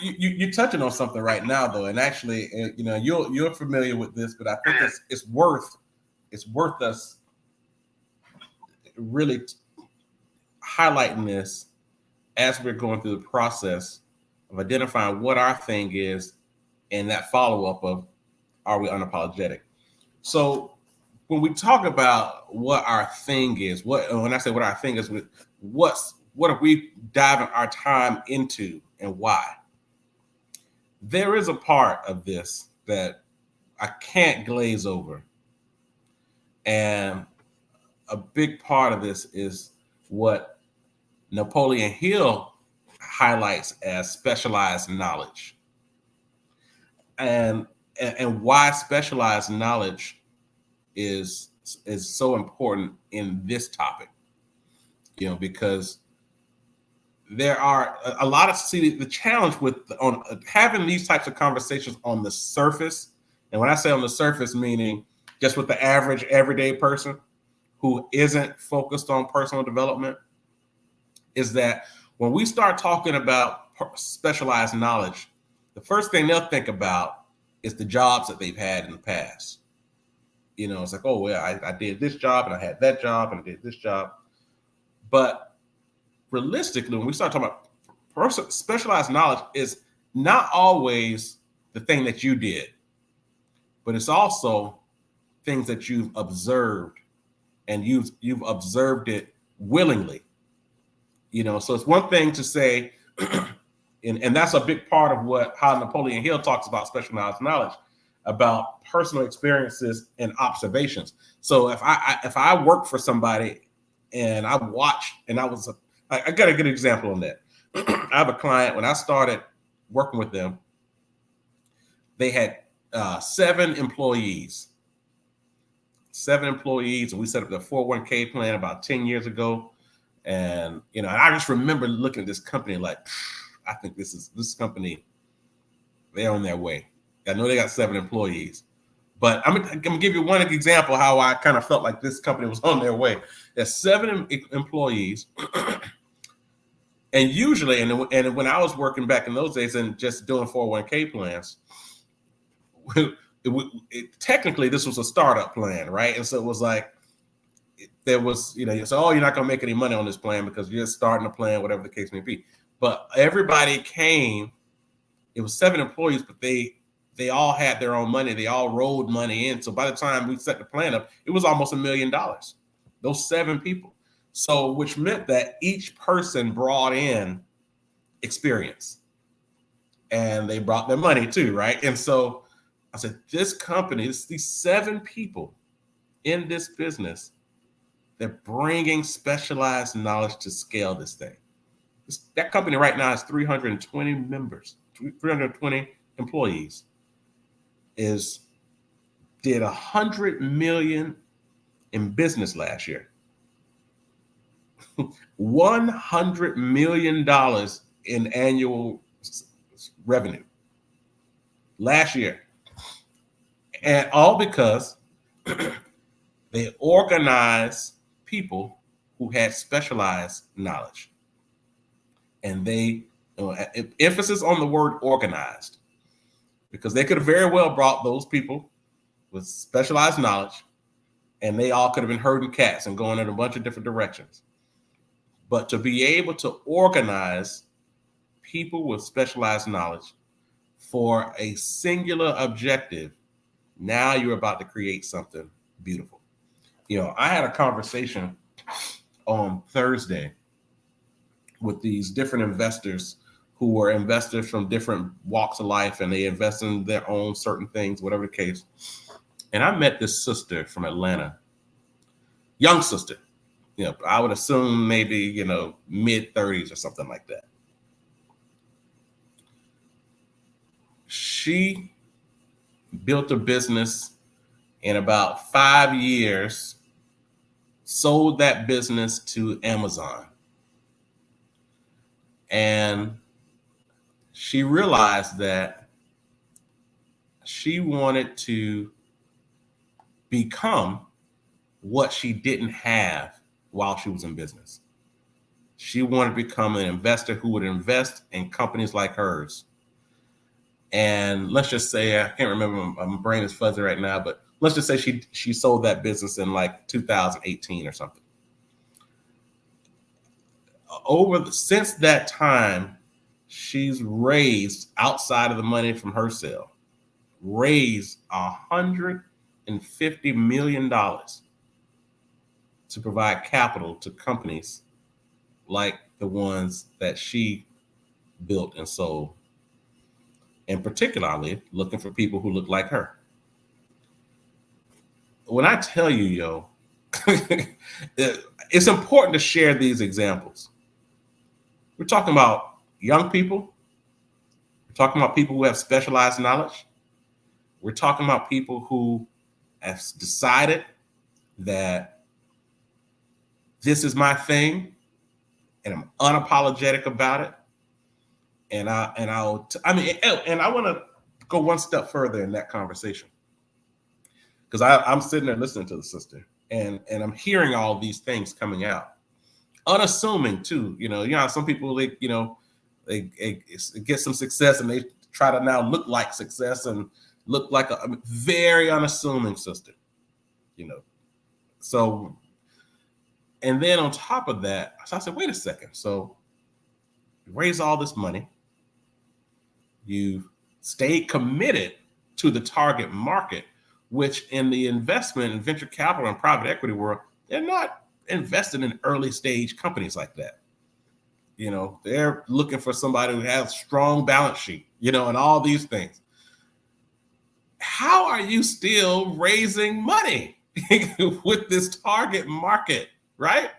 You're touching on something right now, though, and actually, you're familiar with this, but I think it's worth us really highlighting this as we're going through the process of identifying what our thing is, and that follow up of, are we unapologetic? So when we talk about what our thing is, when I say what our thing is, what are we diving our time into and why? There is a part of this that I can't glaze over. And a big part of this is what Napoleon Hill highlights as specialized knowledge. And why specialized knowledge is so important in this topic, because there are a lot of the challenge with having these types of conversations on the surface. And when I say on the surface, meaning just with the average everyday person who isn't focused on personal development, is that when we start talking about specialized knowledge, the first thing they'll think about is the jobs that they've had in the past. It's like, oh, well, I did this job and I had that job and I did this job. But realistically, when we start talking about specialized knowledge, is not always the thing that you did, but it's also things that you've observed, and you've observed it willingly. So it's one thing to say, and that's a big part of how Napoleon Hill talks about specialized knowledge, about personal experiences and observations. So if I work for somebody and I watch, and I got a good example on that. I have a client, when I started working with them, they had 7 employees, and we set up the 401k plan about 10 years ago. And, I just remember looking at this company like, I think this company, they're on their way. I know they got 7 employees, but I'm gonna give you one example how I kind of felt like this company was on their way. There's 7 employees, And usually, and when I was working back in those days and just doing 401k plans, technically this was a startup plan, right? And so it was like, there was, you so, oh, you're not going to make any money on this plan because you're just starting a plan, whatever the case may be. But everybody came. It was 7 employees, but they all had their own money. They all rolled money in. So by the time we set the plan up, it was almost $1 million. Those 7 people. So which meant that each person brought in experience, and they brought their money too, right? And so I said, this company, these 7 people in this business, they're bringing specialized knowledge to scale this thing. That company right now has 320 members, 320 employees. Did $100 million in business last year. $100 million in annual revenue last year. And all because they organized people who had specialized knowledge. And they, emphasis on the word organized, because they could have very well brought those people with specialized knowledge, and they all could have been herding cats and going in a bunch of different directions. But to be able to organize people with specialized knowledge for a singular objective, now you're about to create something beautiful. I had a conversation on Thursday with these different investors who were investors from different walks of life, and they invest in their own certain things, whatever the case. And I met this sister from Atlanta, young sister. I would assume maybe, mid-30s or something like that. She built a business in about 5 years, sold that business to Amazon. And she realized that she wanted to become what she didn't have while she was in business. She wanted to become an investor who would invest in companies like hers. And let's just say, I can't remember, my brain is fuzzy right now, but let's just say she sold that business in like 2018 or something. Since that time, she's raised, outside of the money from her sale, raised $150 million to provide capital to companies like the ones that she built and sold, and particularly looking for people who look like her. When I tell you, it's important to share these examples. We're talking about young people. We're talking about people who have specialized knowledge. We're talking about people who have decided that this is my thing, and I'm unapologetic about it. And I want to go one step further in that conversation, because I'm sitting there listening to the sister, and I'm hearing all these things coming out, unassuming too. Some people they get some success and they try to now look like success and look like a very unassuming sister. So, and then on top of that, so I said, wait a second. So you raise all this money, you stayed committed to the target market, which in the investment and venture capital and private equity world, they're not invested in early stage companies like that. They're looking for somebody who has strong balance sheet, and all these things. How are you still raising money with this target market, right?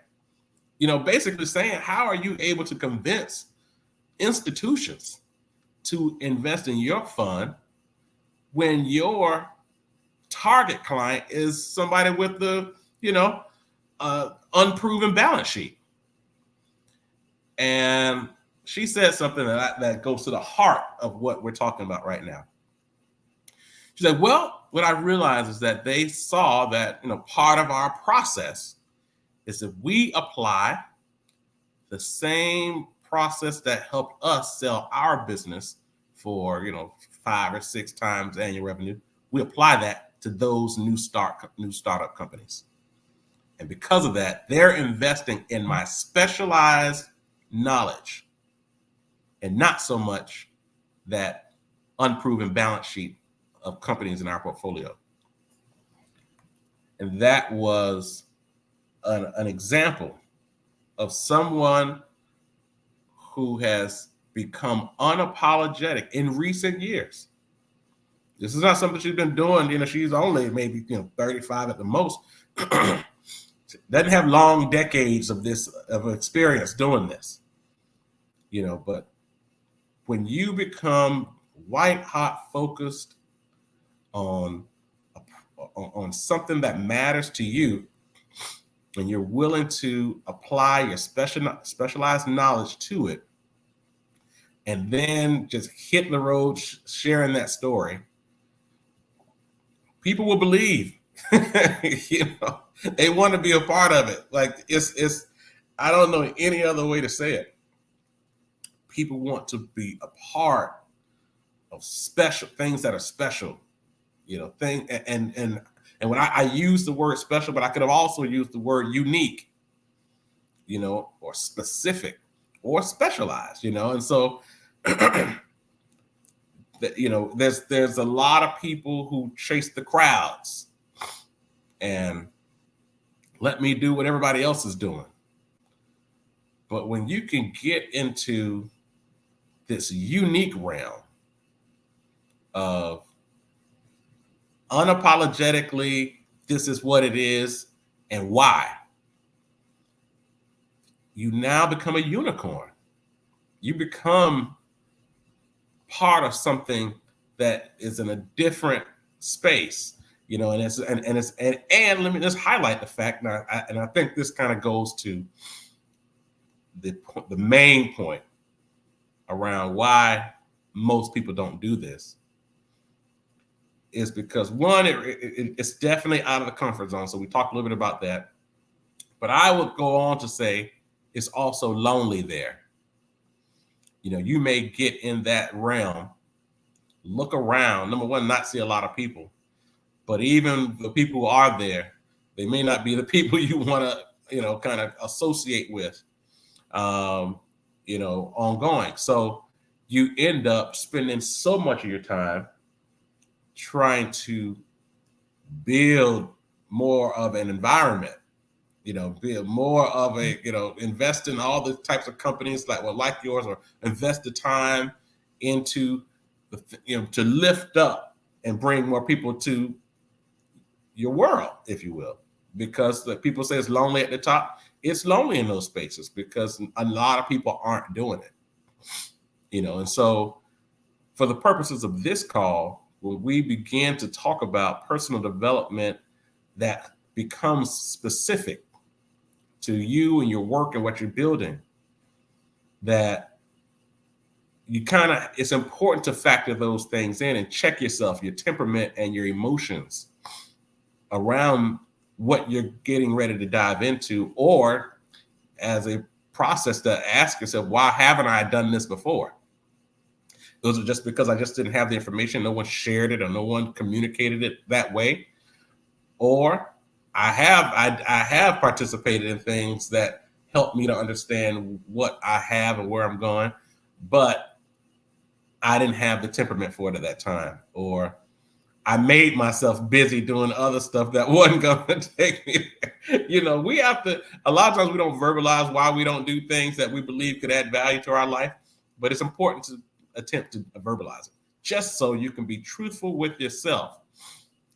Basically saying, how are you able to convince institutions to invest in your fund when your target client is somebody with the, unproven balance sheet? And she said something that goes to the heart of what we're talking about right now. She said, well, what I realized is that they saw that, part of our process is that we apply the same process that helped us sell our business for 5 or 6 times annual revenue, we apply that to those new startup companies. And because of that, they're investing in my specialized knowledge and not so much that unproven balance sheet of companies in our portfolio. And that was an example of someone who has become unapologetic in recent years. This is not something she's been doing. She's only maybe 35 at the most. Doesn't have long decades of experience doing this. But when you become white hot focused on something that matters to you, and you're willing to apply your specialized knowledge to it, and then just hit the road sharing that story, people will believe. They want to be a part of it. Like it's I don't know any other way to say it. People want to be a part of special things that are special, and when I use the word special, but I could have also used the word unique, or specific or specialized, and so there's a lot of people who chase the crowds and let me do what everybody else is doing. But when you can get into this unique realm of unapologetically, this is what it is and why, you now become a unicorn. You become part of something that is in a different space, and let me just highlight the fact now, and I think this kind of goes to the main point around why most people don't do this, is because one, it's definitely out of the comfort zone. So we talked a little bit about that, but I would go on to say it's also lonely there. You may get in that realm, look around, number one, not see a lot of people, but even the people who are there, they may not be the people you want to, kind of associate with, ongoing. So you end up spending so much of your time trying to build more of an environment, build more of a, invest in all the types of companies like yours, or invest the time into to lift up and bring more people to your world, if you will, because the people say it's lonely at the top. It's lonely in those spaces because a lot of people aren't doing it, and so for the purposes of this call, when we begin to talk about personal development that becomes specific to you and your work and what you're building, that it's important to factor those things in and check yourself, your temperament and your emotions around what you're getting ready to dive into, or as a process to ask yourself, why haven't I done this before? Those are just because I just didn't have the information, no one shared it, or no one communicated it that way, or I have participated in things that help me to understand what I have and where I'm going, but I didn't have the temperament for it at that time, or I made myself busy doing other stuff that wasn't going to take me there. We have to, a lot of times we don't verbalize why we don't do things that we believe could add value to our life, but it's important to attempt to verbalize it, just so you can be truthful with yourself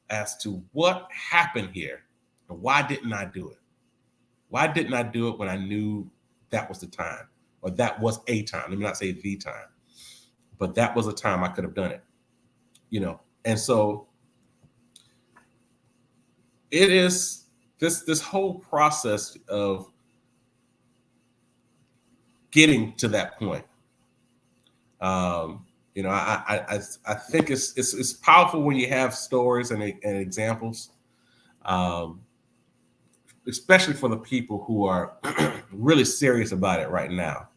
as to what happened here and why didn't I do it? Why didn't I do it when I knew that was the time, or that was a time? Let me not say the time, but that was a time I could have done it, And so it is this whole process of getting to that point. I think it's powerful when you have stories and examples, especially for the people who are really serious about it right now.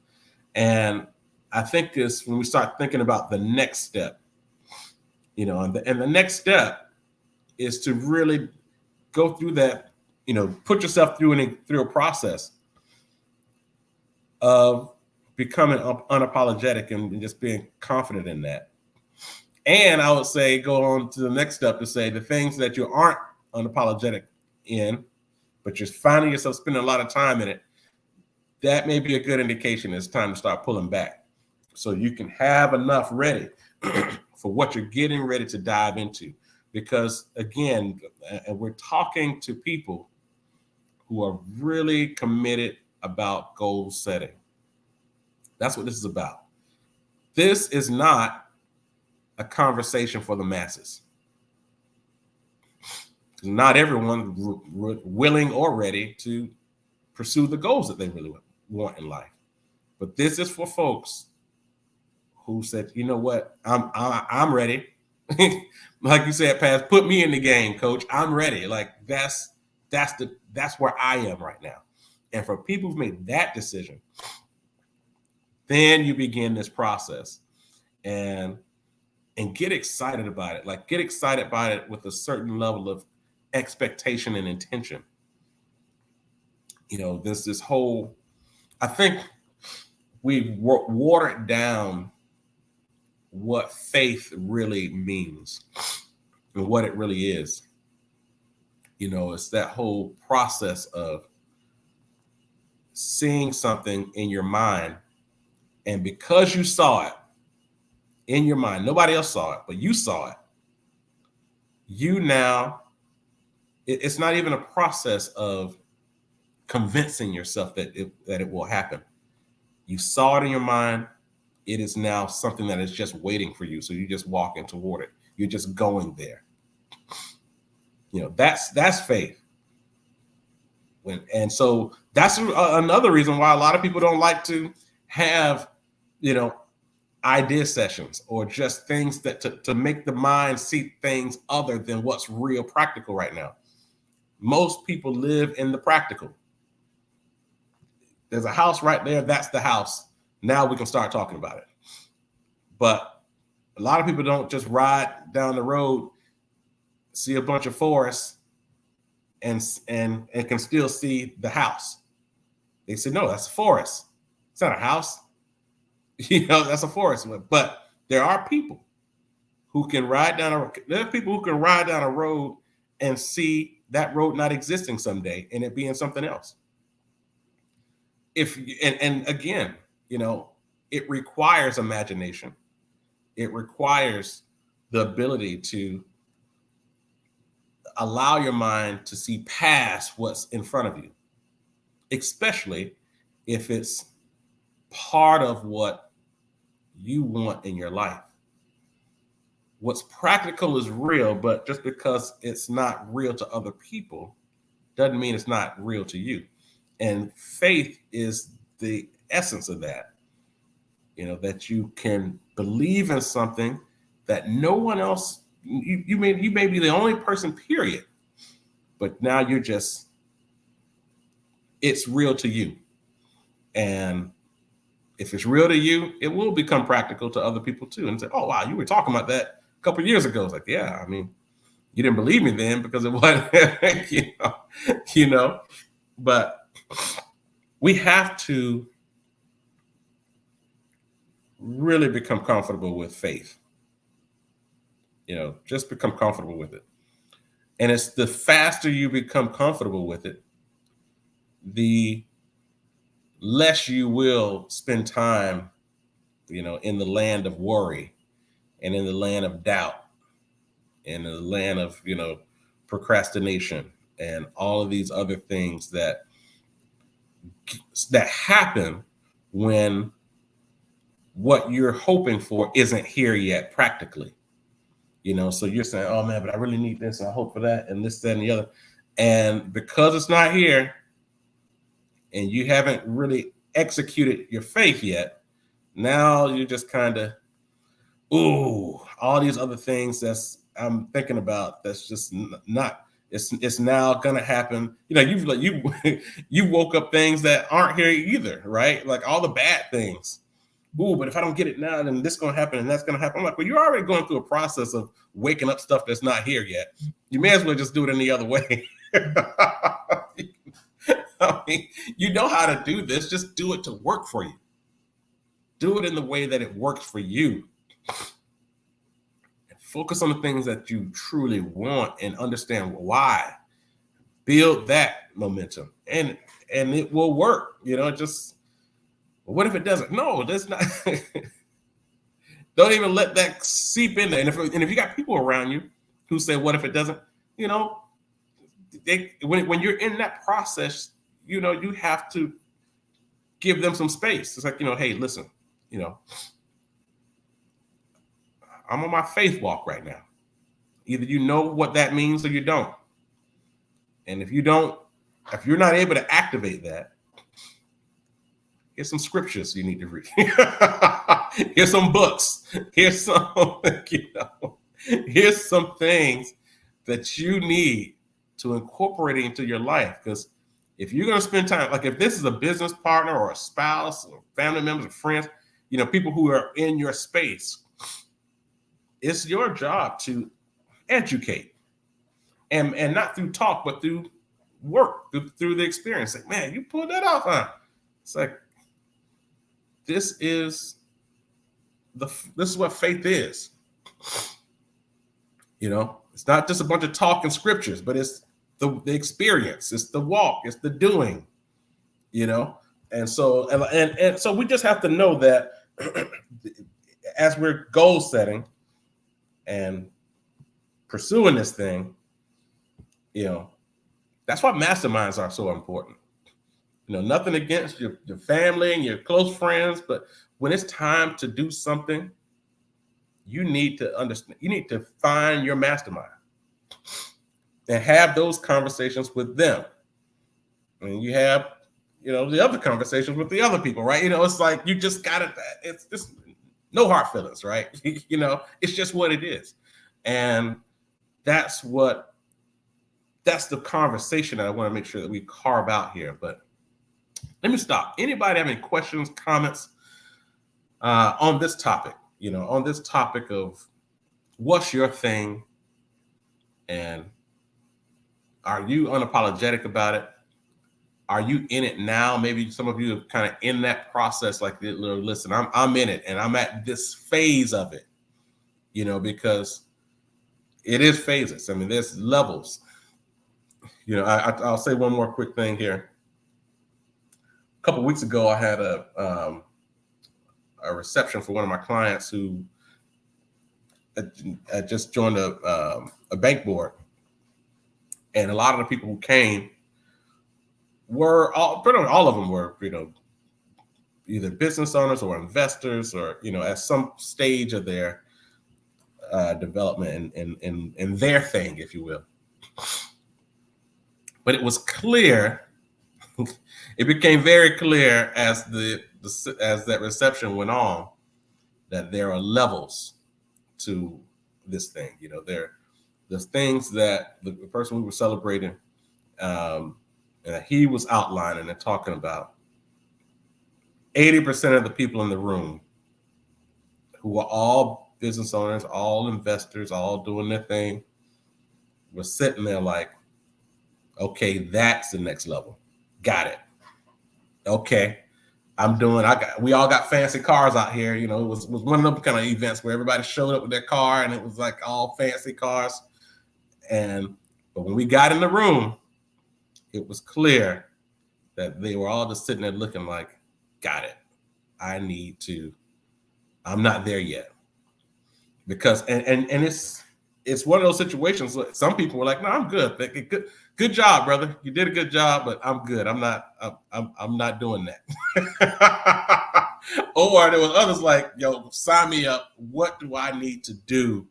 And I think this, when we start thinking about the next step, you know, and the next step is to really go through that, you know, put yourself through a process of becoming unapologetic and just being confident in that. And I would say go on to the next step to say the things that you aren't unapologetic in, but you're finding yourself spending a lot of time in it, that may be a good indication it's time to start pulling back. So you can have enough ready for what you're getting ready to dive into. Because again, and we're talking to people who are really committed about goal setting. That's what this is about. This is not a conversation for the masses. Not everyone willing or ready to pursue the goals that they really want in life. But this is for folks who said, you know what, I'm ready. Like you said, Paz, put me in the game, coach. I'm ready. Like that's where I am right now. And for people who've made that decision, then you begin this process and get excited about it. Like get excited about it with a certain level of expectation and intention. You know, this whole, I think we've watered down what faith really means and what it really is. You know, it's that whole process of seeing something in your mind, and because you saw it in your mind, nobody else saw it, but you saw it. You now, it's not even a process of convincing yourself that it will happen. You saw it in your mind. It is now something that is just waiting for you. So you're just walking toward it. You're just going there. You know, that's faith. And so that's another reason why a lot of people don't like to have, you know, idea sessions or just things that to make the mind see things other than what's real practical right now. Most people live in the practical. There's a house right there. That's the house. Now we can start talking about it. But a lot of people don't just ride down the road, see a bunch of forests, and can still see the house. They say, no, that's a forest. It's not a house. You know, that's a forest. But there are people who can ride down a road and see that road not existing someday and it being something else. And again, you know, it requires imagination. It requires the ability to allow your mind to see past what's in front of you, especially if it's part of what you want in your life. What's practical is real, but just because it's not real to other people doesn't mean it's not real to you. And faith is the essence of that. You know, that you can believe in something that no one else, you may be the only person, period. But now it's real to you. And if it's real to you, it will become practical to other people too. And say, oh, wow, you were talking about that a couple of years ago. It's like, yeah, I mean, you didn't believe me then because it wasn't, you know, but we have to really become comfortable with faith. You know, just become comfortable with it. And it's the faster you become comfortable with it, the less you will spend time, you know, in the land of worry and in the land of doubt and in the land of, you know, procrastination and all of these other things that happen when what you're hoping for isn't here yet practically. You know, so you're saying, oh man, but I really need this. I hope for that and this, that, and the other. And because it's not here and you haven't really executed your faith yet, now you're just kind of, ooh, all these other things I'm thinking about that's just not, it's now gonna happen. You know, you woke up things that aren't here either, right? Like all the bad things ooh, but if I don't get it now, then this is going to happen and that's going to happen. I'm like, well, you're already going through a process of waking up stuff that's not here yet. You may as well just do it any other way. I mean, you know how to do this. Just do it to work for you. Do it in the way that it works for you. And focus on the things that you truly want and understand why. Build that momentum, and it will work. You know, just what if it doesn't? No, that's not. Don't even let that seep in there. And if you got people around you who say, "What if it doesn't?" You know, when you're in that process, you know, you have to give them some space. It's like, you know, hey, listen, you know, I'm on my faith walk right now. Either you know what that means or you don't. And if you're not able to activate that, here's some scriptures you need to read. Here's some books. Here's some, here's some things that you need to incorporate into your life. Because if you're going to spend time, like if this is a business partner or a spouse or family members or friends, you know, people who are in your space, it's your job to educate. And not through talk, but through work, through the experience. Like, man, you pulled that off, huh? It's like, this is what faith is. You know, it's not just a bunch of talk and scriptures, but it's the experience, it's the walk, it's the doing. You know, and so and so we just have to know that as we're goal setting and pursuing this thing, you know, that's why masterminds are so important. You know, nothing against your family and your close friends, but when it's time to do something, you need to understand, you need to find your mastermind and have those conversations with them. And you have, you know, the other conversations with the other people, right? You know, it's like, you just got it. It's just no hard feelings, right? You know, it's just what it is. And that's the conversation that I want to make sure that we carve out here. But let me stop. Anybody have any questions, comments on this topic? You know, on this topic of what's your thing, and are you unapologetic about it? Are you in it now? Maybe some of you are kind of in that process. Like, listen, I'm in it, and I'm at this phase of it. You know, because it is phases. I mean, there's levels. You know, I'll say one more quick thing here. A couple of weeks ago, I had a reception for one of my clients who had just joined a bank board, and a lot of the people who came were pretty much all of them were, you know, either business owners or investors, or, you know, at some stage of their development in their thing, if you will. But it was clear, it became very clear as that reception went on, that there are levels to this thing. You know, there's things that the person we were celebrating, and he was outlining and talking about. 80% of the people in the room, who are all business owners, all investors, all doing their thing, were sitting there like, okay, that's the next level. Got it. Okay. We all got fancy cars out here. You know, it was one of them kind of events where everybody showed up with their car and it was like all fancy cars. But when we got in the room, it was clear that they were all just sitting there looking like, got it. I'm not there yet. Because, and it's one of those situations. Some people were like, no, I'm good. Good job, brother. You did a good job, but I'm good. I'm not doing that. Or there was others like, yo, sign me up. What do I need to do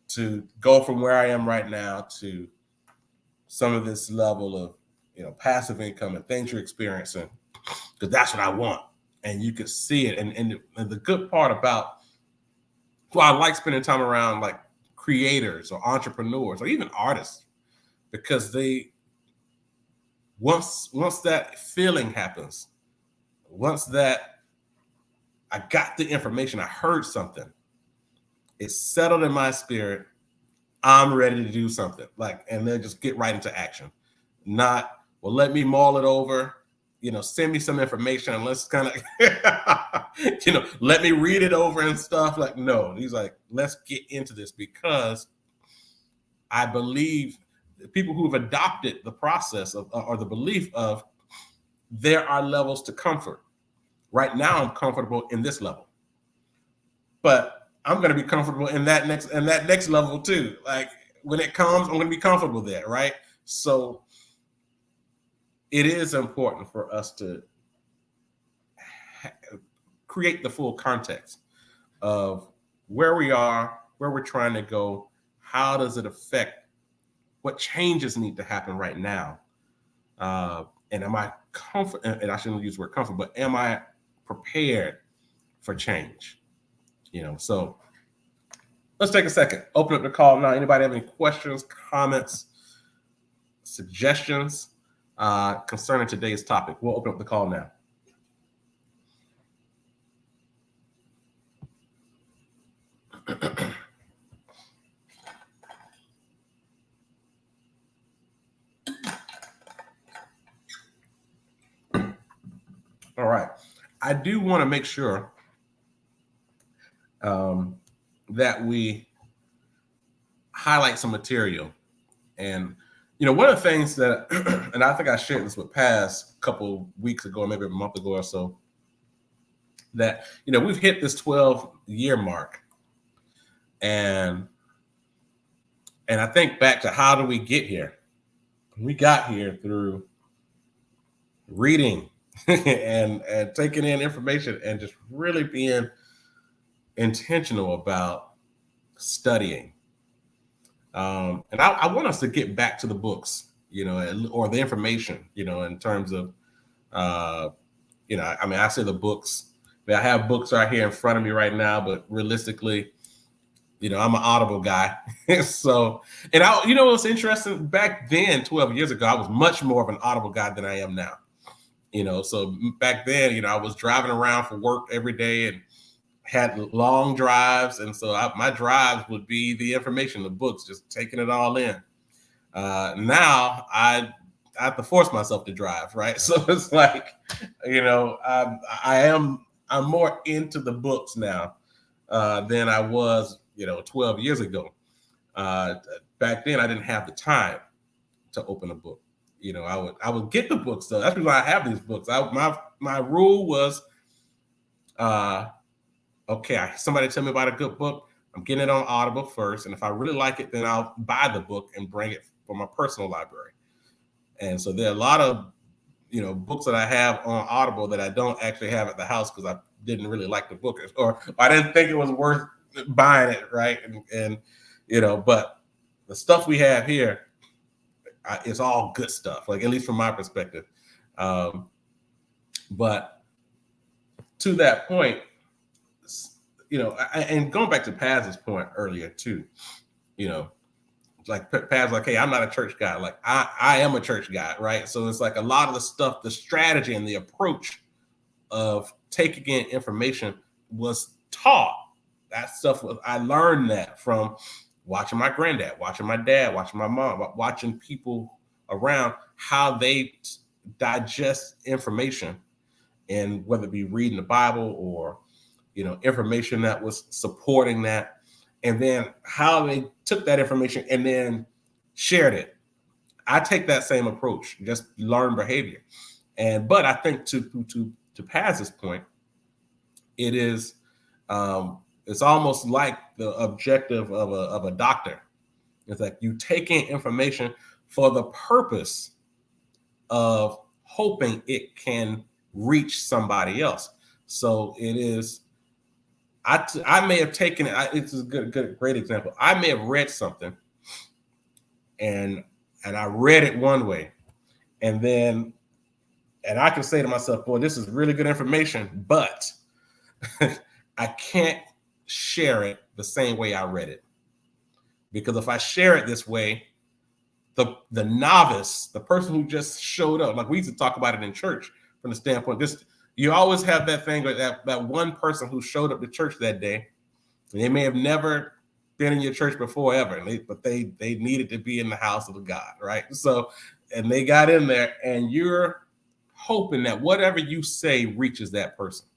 to go from where I am right now to some of this level of, you know, passive income and things you're experiencing? Because that's what I want. And you could see it. And the good part about, well, I like spending time around like creators or entrepreneurs or even artists, because they, once that feeling happens, once that I got the information. I heard something. It's settled in my spirit. I'm ready to do something. Like, and then just get right into action. Not, well, let me mull it over. Send me some information and let's kind of, let me read it over and stuff. Like, no, he's like, let's get into this, because I believe people who've adopted the process of, or the belief of, there are levels to comfort. Right now, I'm comfortable in this level, but I'm going to be comfortable in that next level too. Like, when it comes, I'm going to be comfortable there, right? So it is important for us to create the full context of where we are, where we're trying to go, how does it affect, what changes need to happen right now, and am I confident? And I shouldn't use the word comfort, but am I prepared for change? So let's take a second, open up the call now. Anybody have any questions, comments, suggestions concerning today's topic? We'll open up the call now. All right. I do want to make sure that we highlight some material. And, one of the things that, and I think I shared this with Paz a couple weeks ago, maybe a month ago or so, that, we've hit this 12-year mark. And I think back to, how do we get here? We got here through reading and taking in information and just really being intentional about studying. And I want us to get back to the books, or the information, in terms of, I say the books. I have books right here in front of me right now, but realistically, I'm an Audible guy. So, and what's interesting, back then, 12 years ago, I was much more of an Audible guy than I am now. So back then, I was driving around for work every day and had long drives. And so my drives would be the information, the books, just taking it all in. Now I have to force myself to drive, right? So it's like, I'm more into the books now than I was, 12 years ago. Back then, I didn't have the time to open a book. I would get the books though. That's why I have these books. My rule was, okay, somebody tell me about a good book, I'm getting it on Audible first, and if I really like it, then I'll buy the book and bring it for my personal library. And so there are a lot of books that I have on Audible that I don't actually have at the house because I didn't really like the book, or I didn't think it was worth buying it, right? And but the stuff we have here, it's all good stuff, like, at least from my perspective. But to that point, and going back to Paz's point earlier too, like Paz, like, hey, I'm not a church guy. Like, I am a church guy, right? So it's like a lot of the stuff, the strategy and the approach of taking in information was taught. That stuff I learned that from watching my granddad, watching my dad, watching my mom, watching people around, how they digest information, and whether it be reading the Bible or information that was supporting that, and then how they took that information and then shared it. I take that same approach, just learn behavior. But I think to Paz's point, it is it's almost like the objective of a doctor. It's like you take in information for the purpose of hoping it can reach somebody else. So it is, I may have taken it. It's a great example. I may have read something, and I read it one way, and I can say to myself, "Boy, this is really good information," but I can't share it the same way I read it, because if I share it this way, the novice, the person who just showed up, like we used to talk about it in church from the standpoint, you always have that thing with that one person who showed up to church that day, and they may have never been in your church before ever, but they needed to be in the house of God, right? So, and they got in there, and you're hoping that whatever you say reaches that person.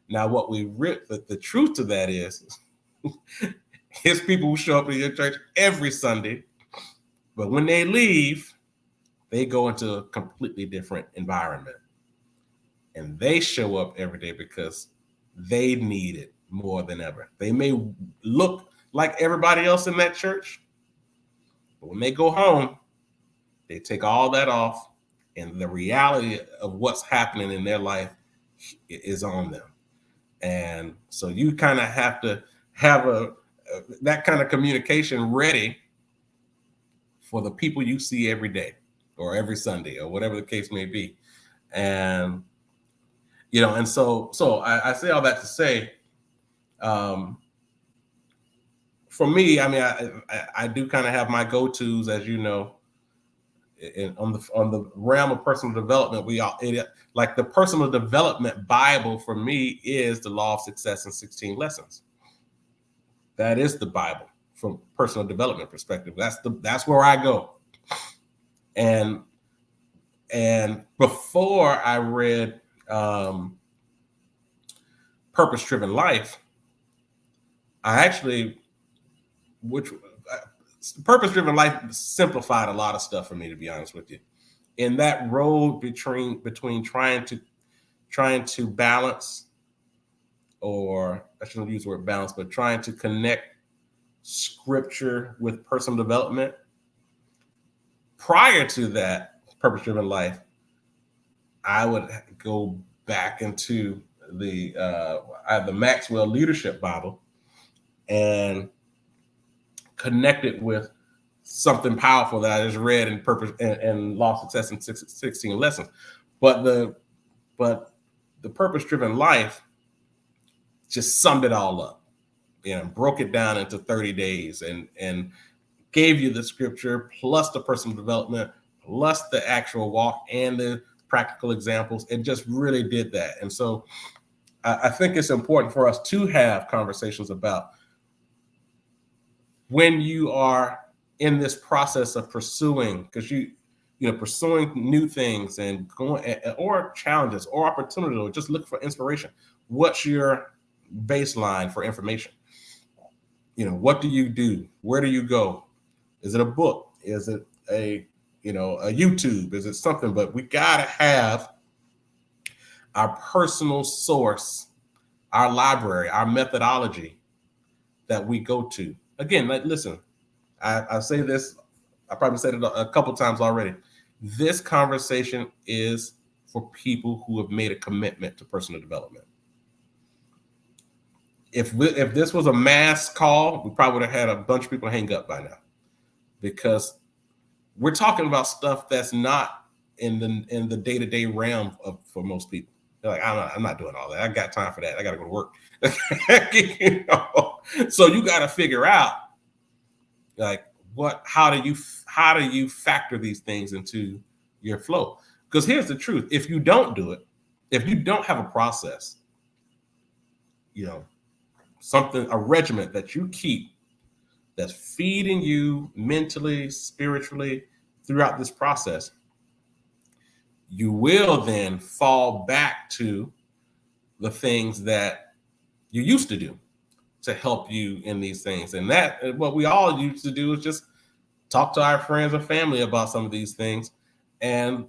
Now, what the truth to that is, it's people who show up in your church every Sunday, but when they leave, they go into a completely different environment. And they show up every day because they need it more than ever. They may look like everybody else in that church, but when they go home, they take all that off, and the reality of what's happening in their life is on them. And so you kind of have to have that kind of communication ready for the people you see every day or every Sunday or whatever the case may be. And and so I say all that to say, for me, I mean, I do kind of have my go-tos, as you know, on the realm of personal development. Like the personal development Bible for me is the Law of Success in 16 Lessons. That is the Bible from personal development perspective. That's where I go. And before I read Purpose-Driven Life, Purpose-Driven Life simplified a lot of stuff for me, to be honest with you. In that road between trying to balance, or I shouldn't use the word balance, but trying to connect scripture with personal development. Prior to that Purpose-Driven Life, I would go back into the Maxwell Leadership Bible and connect it with something powerful that I just read in Purpose and Law of Success in 16 Lessons. But the Purpose-Driven Life just summed it all up, broke it down into 30 days and gave you the scripture plus the personal development plus the actual walk and the practical examples. It just really did that. And so I think it's important for us to have conversations about when you are in this process of pursuing, because pursuing new things and going, or challenges or opportunity, or just look for inspiration. What's your baseline for information? What do you do? Where do you go? Is it a book? Is it a YouTube? Is it something? But we got to have our personal source, our library, our methodology that we go to. Again, listen, I say this, I probably said it a couple times already. This conversation is for people who have made a commitment to personal development. If this was a mass call, we probably would have had a bunch of people hang up by now, because we're talking about stuff that's not in the day-to-day realm for most people. They're like, I'm not doing all that. I got time for that. I got to go to work. So you got to figure out, like, how do you factor these things into your flow? Because here's the truth: if you don't do it, if you don't have a process, a regiment that you keep that's feeding you mentally, spiritually throughout this process, you will then fall back to the things that you used to do to help you in these things. And that, what we all used to do is just talk to our friends or family about some of these things. And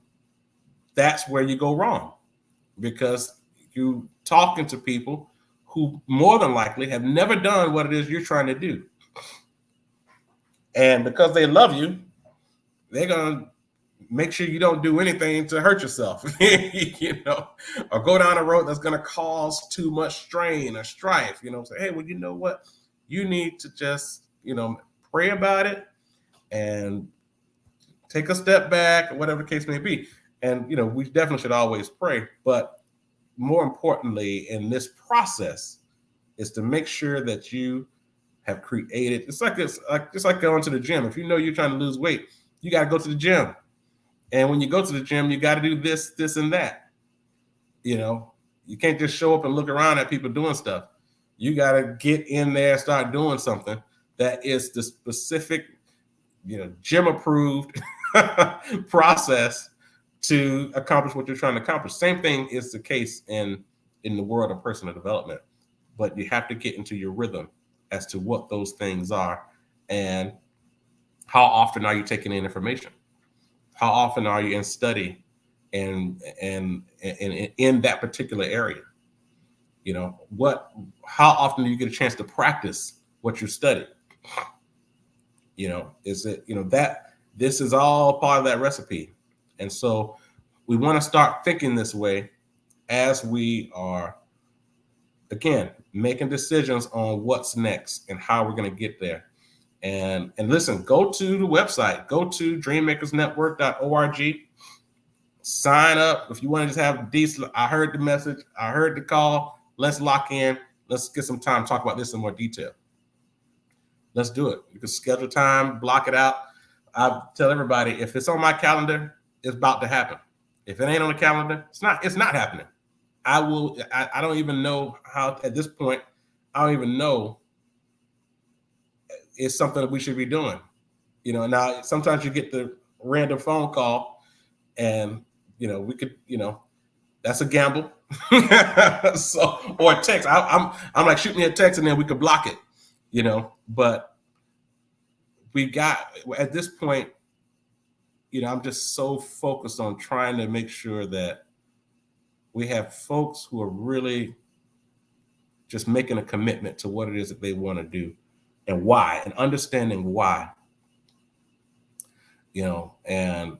that's where you go wrong, because you talking to people who more than likely have never done what it is you're trying to do. And because they love you, they're going to make sure you don't do anything to hurt yourself, or go down a road that's going to cause too much strain or strife, say, hey, well, you know what? You need to just, pray about it and take a step back, or whatever the case may be. And, we definitely should always pray. But more importantly, in this process, is to make sure that you have created, it's just like going to the gym. If you know you're trying to lose weight, you got to go to the gym. And when you go to the gym, you got to do this, and that. You can't just show up and look around at people doing stuff. You got to get in there, start doing something that is the specific, gym approved process to accomplish what you're trying to accomplish. Same thing is the case in the world of personal development, but you have to get into your rhythm as to what those things are and how often are you taking in information? How often are you in study and in that particular area? How often do you get a chance to practice what you study? Is it, that this is all part of that recipe. And so we want to start thinking this way as we are, again, making decisions on what's next and how we're going to get there. And listen, go to the website, go to dreammakersnetwork.org, sign up. If you want to just have decent, I heard the message, I heard the call, let's lock in, let's get some time to talk about this in more detail. Let's do it. You can schedule time, block it out. I tell everybody, if it's on my calendar, it's about to happen. If it ain't on the calendar, it's not happening. I don't even know how, at this point, I don't even know it's something that we should be doing. Now sometimes you get the random phone call and, we could, that's a gamble. So, or a text. I'm like, shoot me a text and then we could block it, but we got, at this point, I'm just so focused on trying to make sure that we have folks who are really just making a commitment to what it is that they want to do and why, and understanding why, and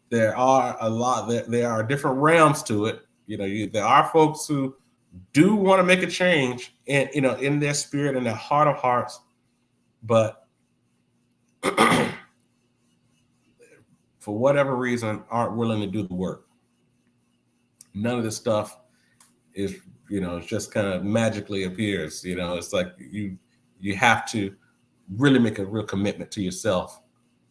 there are different realms to it. There are folks who do want to make a change in their spirit and their heart of hearts, but for whatever reason aren't willing to do the work. None of this stuff is, it's just kind of magically appears. It's like you have to really make a real commitment to yourself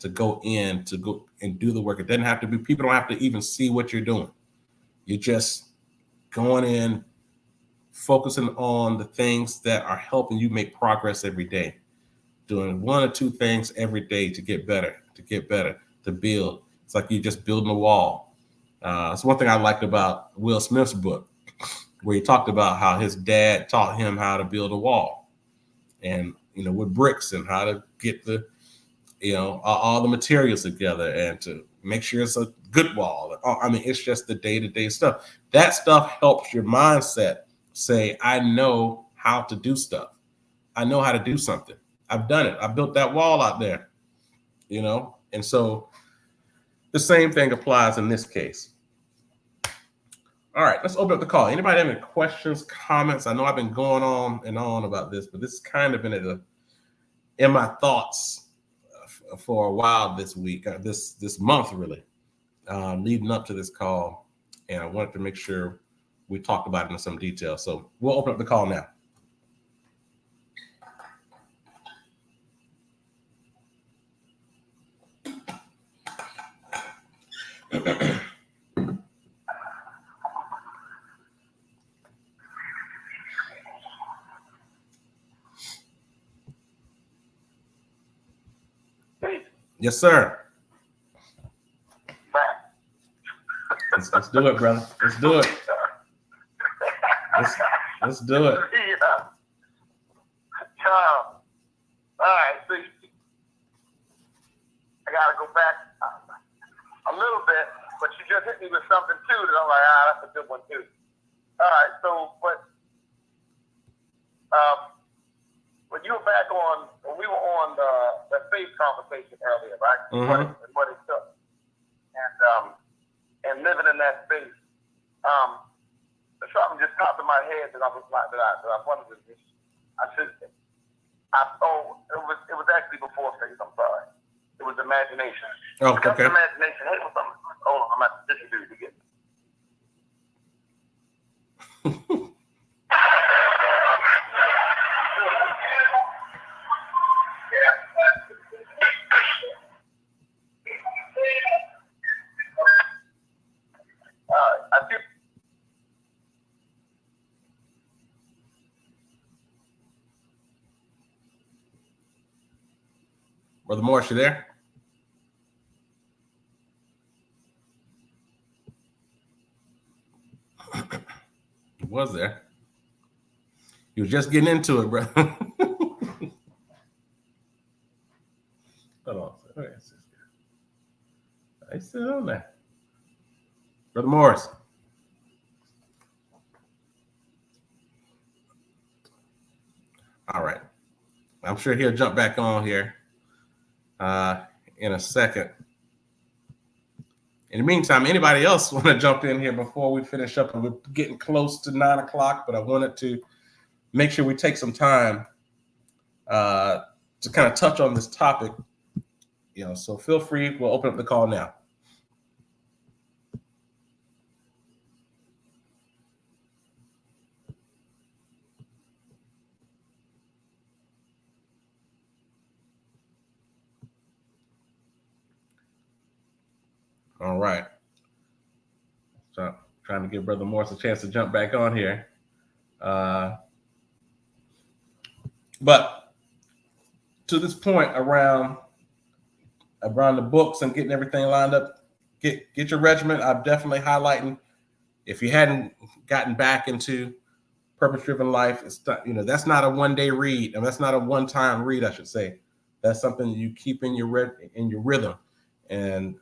to go and do the work. It doesn't have to be, people don't have to even see what you're doing. You're just going in, focusing on the things that are helping you make progress every day, doing one or two things every day to get better, to build. It's like you're just building a wall. It's one thing I liked about Will Smith's book, where he talked about how his dad taught him how to build a wall, and with bricks, and how to get the all the materials together and to make sure it's a good wall. I mean, it's just the day-to-day stuff. That stuff helps your mindset say, I know how to do stuff. I know how to do something. I've done it. I built that wall out there, and so the same thing applies in this case. All right, let's open up the call. Anybody have any questions, comments? I know I've been going on and on about this, but this has kind of been in my thoughts for a while this week, this month really, leading up to this call, and I wanted to make sure we talked about it in some detail. So we'll open up the call now. Yes, sir. Let's do it, brother. Let's do it. Let's do it. Yeah. All right. So I gotta go back a little bit, but you just hit me with something too that I'm like, that's a good one too. All right. So, but when you were back on, when we were on the faith conversation earlier, right? Mm-hmm. What it took, and living in that space, something just popped in my head that I was like that I wanted to just, it was actually before faith. I'm sorry. It was imagination. Oh, okay. Imagination. Hey, what's something? Hold on, I'm at the dude to get. Brother Morris, you there? He was there. He was just getting into it, bro. Hold on. I still on there. Brother Morris. All right. I'm sure he'll jump back on here in a second. In the meantime, anybody else want to jump in here before we finish up? We're getting close to 9 o'clock, but I wanted to make sure we take some time to kind of touch on this topic. So feel free. We'll open up the call now. All right. So trying to give Brother Morris a chance to jump back on here. But to this point around the books and getting everything lined up, get your regimen. I'm definitely highlighting, if you hadn't gotten back into purpose-driven life, it's that's not a one-day read, and that's not a one-time read, I should say. That's something you keep in your rhythm, and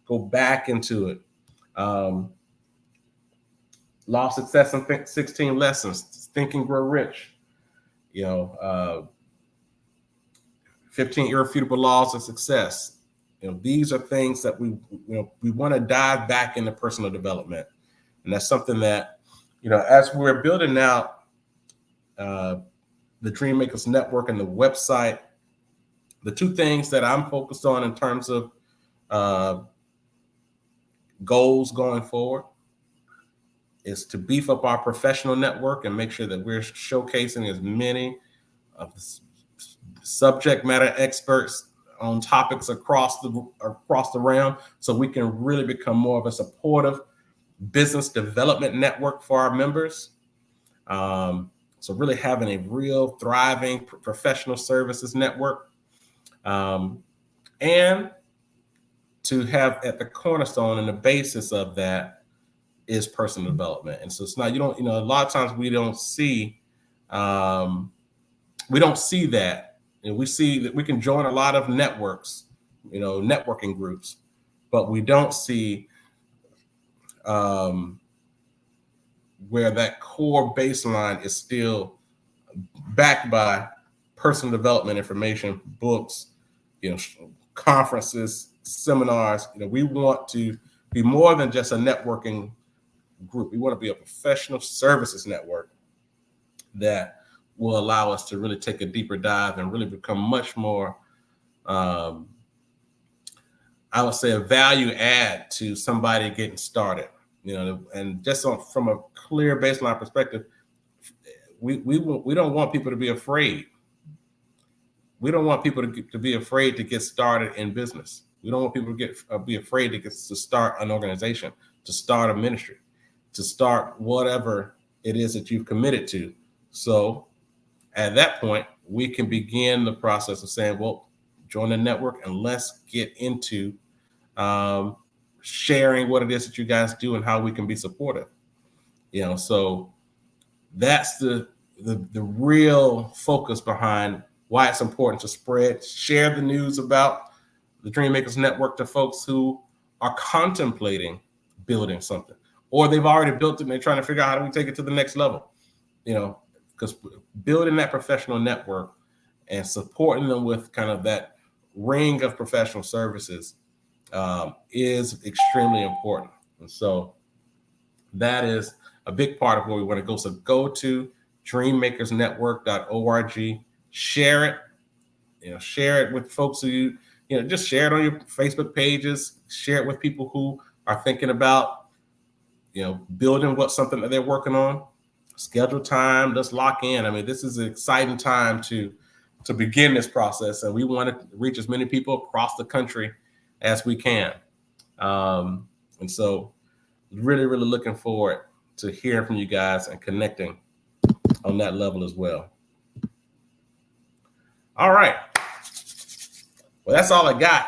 go back into it. Law of Success in 16 Lessons, Think and Grow Rich. 15 Irrefutable Laws of Success. These are things that we want to dive back into personal development, and that's something that as we're building out the Dream Makers Network and the website, the two things that I'm focused on in terms of goals going forward is to beef up our professional network and make sure that we're showcasing as many of the subject matter experts on topics across the realm, so we can really become more of a supportive business development network for our members. So really having a real thriving professional services network, and to have at the cornerstone and the basis of that is personal development. And so it's not, a lot of times we don't see that. We see that we can join a lot of networks, networking groups, but we don't see where that core baseline is still backed by personal development information, books, conferences, seminars. We want to be more than just a networking group. We want to be a professional services network that will allow us to really take a deeper dive and really become much more, I would say, a value add to somebody getting started. And just from a clear baseline perspective, we don't want people to be afraid. We don't want people to be afraid to get started in business. We don't want people to be afraid to start an organization, to start a ministry, to start whatever it is that you've committed to. So at that point, we can begin the process of saying, well, join the network and let's get into sharing what it is that you guys do and how we can be supportive. So that's the real focus behind why it's important to share the news about the Dream Makers Network to folks who are contemplating building something, or they've already built it and they're trying to figure out how do we take it to the next level. Because building that professional network and supporting them with kind of that ring of professional services is extremely important. And so that is a big part of where we want to go. So go to dreammakersnetwork.org, share it, share it with folks who just share it on your Facebook pages, share it with people who are thinking about, building something that they're working on. Schedule time, let's lock in. I mean, this is an exciting time to begin this process, and we want to reach as many people across the country as we can. And so really, really looking forward to hearing from you guys and connecting on that level as well. All right. Well, that's all I got.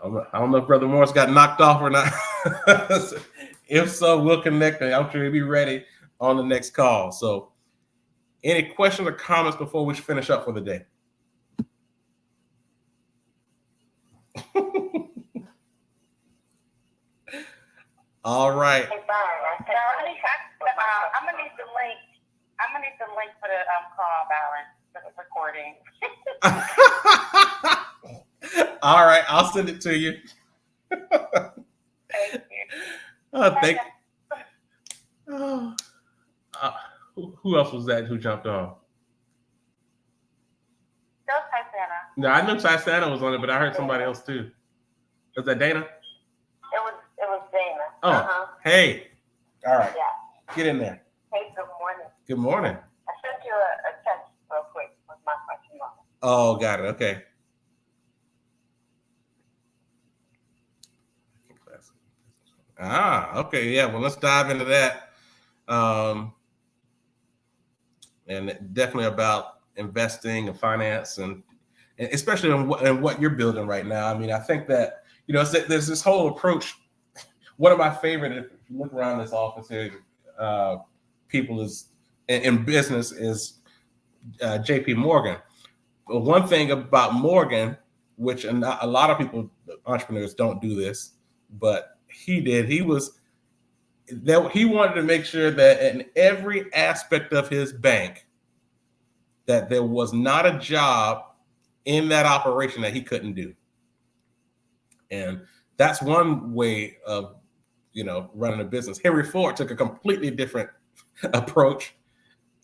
I don't know if Brother Morris got knocked off or not. If so, we'll connect. I'm sure he'll be ready on the next call. So, any questions or comments before we finish up for the day? All right. I'm gonna need the link. I'm gonna need the link for the call balance for the recording. All right, I'll send it to you. Thank you. Thank you. Who else was that who jumped on? That was Tatiana. No, I knew Tatiana was on it, but I heard somebody else too. Was that Dana? It was Dana. Oh, Hey. All right. Yeah. Get in there. Hey, good morning. Good morning. I sent you a text real quick with my question on it. Oh, got it. Okay. Okay. Yeah. Well, let's dive into that. And definitely about investing and finance and especially in what you're building right now. I mean, I think that, there's this whole approach. One of my favorite, if you look around this office here, people is in business is JP Morgan. But one thing about Morgan, which a lot of people, entrepreneurs, don't do this, but he did. He wanted to make sure that in every aspect of his bank, that there was not a job in that operation that he couldn't do. And that's one way of, running a business. Henry Ford took a completely different approach.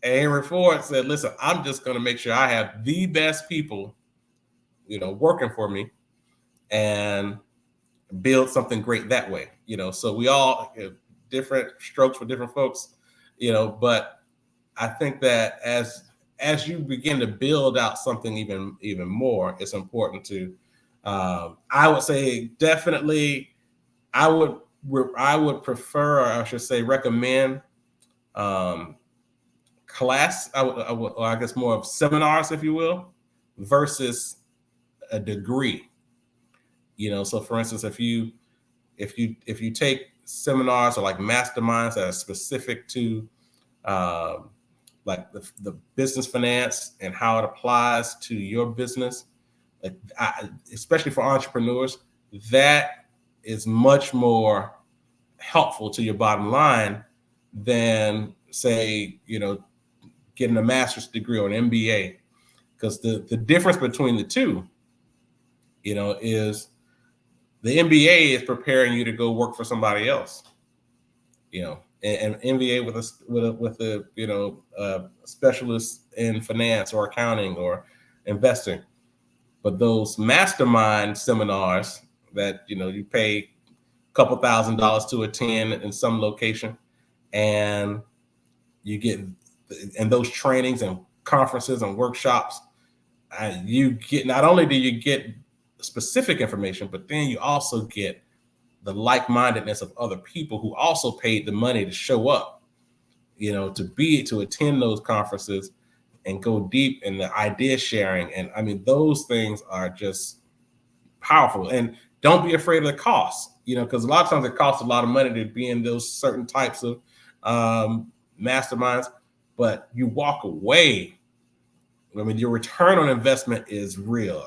And Henry Ford said, listen, I'm just going to make sure I have the best people, working for me and build something great that way. So we all have different strokes for different folks, but I think that as you begin to build out something even more, it's important to, I would say definitely, I would prefer, or I should say recommend class, I guess more of seminars, if you will, versus a degree. So for instance, if you take seminars or like masterminds that are specific to like the business finance and how it applies to your business, especially for entrepreneurs, that is much more helpful to your bottom line than, say, getting a master's degree or an MBA, because the difference between the two, is the MBA is preparing you to go work for somebody else, and MBA with a specialist in finance or accounting or investing. But those mastermind seminars that, you pay a couple $1,000s to attend in some location, and you get, and those trainings and conferences and workshops, you get, not only do you get specific information, but then you also get the like-mindedness of other people who also paid the money to show up, to attend those conferences and go deep in the idea sharing. And I mean, those things are just powerful. And don't be afraid of the cost, because a lot of times it costs a lot of money to be in those certain types of masterminds, but you walk away. I mean, your return on investment is real.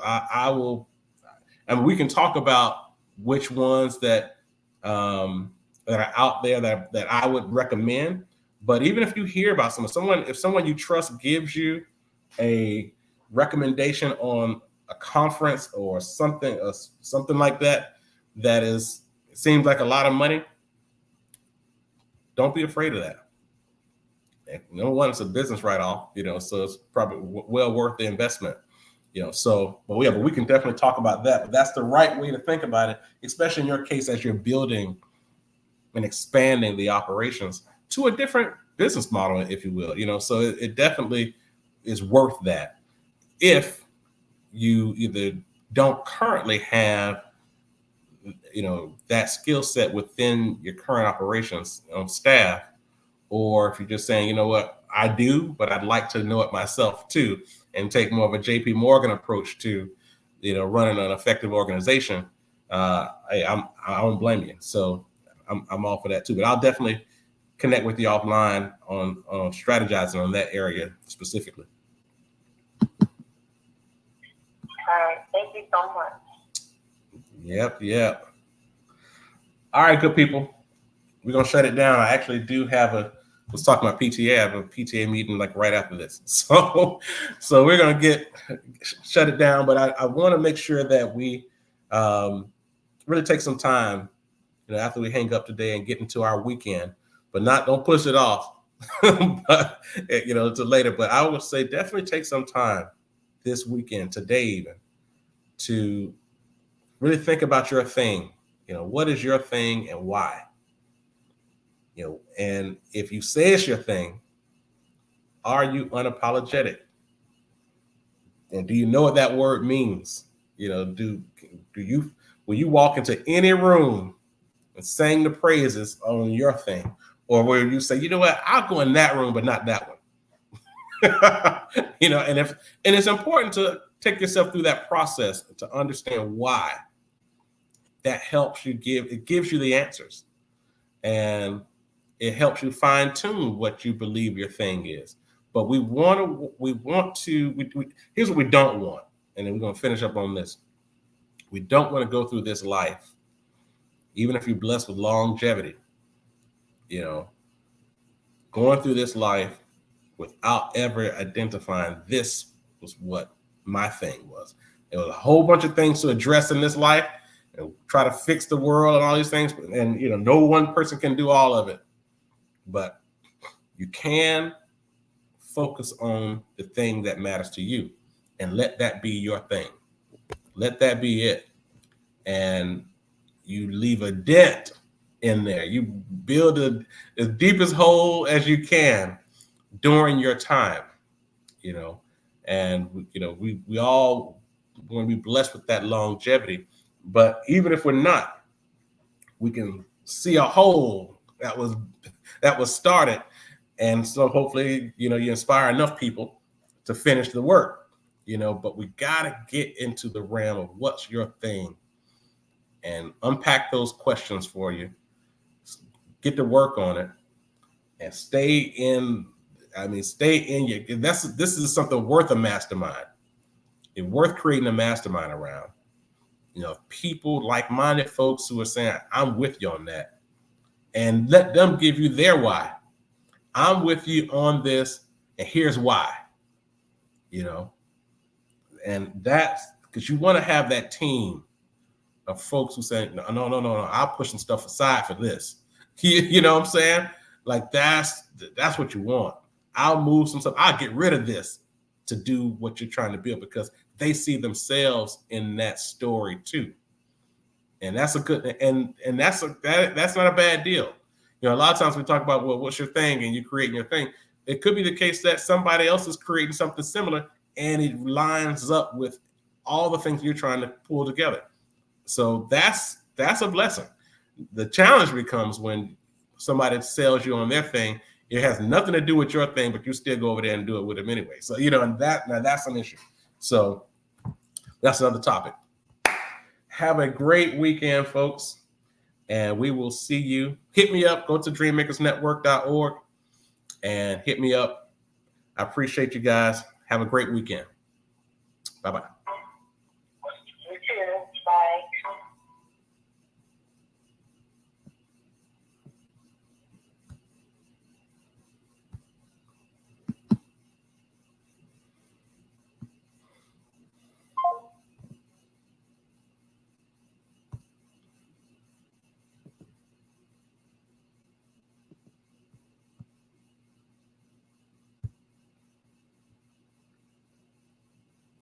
We can talk about which ones that are out there that I would recommend. But even if you hear about if someone you trust gives you a recommendation on a conference or something like that, seems like a lot of money, don't be afraid of that. Number one, it's a business write-off, so it's probably well worth the investment, but we can definitely talk about that. But that's the right way to think about it, especially in your case, as you're building and expanding the operations to a different business model, if you will, so it definitely is worth that. If you either don't currently have, that skill set within your current operations on staff, or if you're just saying, I do, but I'd like to know it myself too, and take more of a JP Morgan approach to, running an effective organization. I don't blame you. So I'm all for that too. But I'll definitely connect with you offline on strategizing on that area specifically. All right. Thank you so much. Yep. All right, good people. We're going to shut it down. I actually do was talking about PTA. I have a PTA meeting like right after this. So we're going to shut it down. But I want to make sure that we really take some time, after we hang up today and get into our weekend, but don't push it off, but, to later. But I would say definitely take some time this weekend, today even, to really think about your thing. What is your thing and why? And if you say it's your thing, are you unapologetic? And do you know what that word means? Do you, when you walk into any room and sing the praises on your thing, or where you say, you know what, I'll go in that room, but not that one. And it's important to take yourself through that process to understand why. That helps you gives you the answers, and it helps you fine tune what you believe your thing is. But here's what we don't want. And then we're going to finish up on this. We don't want to go through this life, even if you're blessed with longevity, going through this life without ever identifying this was what my thing was. There was a whole bunch of things to address in this life and try to fix the world and all these things. And, no one person can do all of it. But you can focus on the thing that matters to you and let that be your thing. Let that be it. And you leave a dent in there. You build as deepest hole as you can during your time, and, we all want to be blessed with that longevity. But even if we're not, we can see a hole that was started. And so hopefully, you inspire enough people to finish the work, but we got to get into the realm of what's your thing and unpack those questions for you, get to work on it, and stay in your, this is something worth a mastermind. It's worth creating a mastermind around, people, like-minded folks who are saying, I'm with you on that, and let them give you their why. I'm with you on this, and here's why, and that's because you want to have that team of folks who say, no, I'll push some stuff aside for this. You know what I'm saying? Like that's what you want. I'll move some stuff. I'll get rid of this to do what you're trying to build, because they see themselves in that story too. And that's a good, and that's not a bad deal. A lot of times we talk about, well, what's your thing, and you're creating your thing. It could be the case that somebody else is creating something similar, and it lines up with all the things you're trying to pull together. So that's a blessing. The challenge becomes when somebody sells you on their thing. It has nothing to do with your thing, but you still go over there and do it with them anyway. So, and that's an issue. So that's another topic. Have a great weekend, folks. And we will see you. Hit me up. Go to dreammakersnetwork.org and hit me up. I appreciate you guys. Have a great weekend. Bye-bye.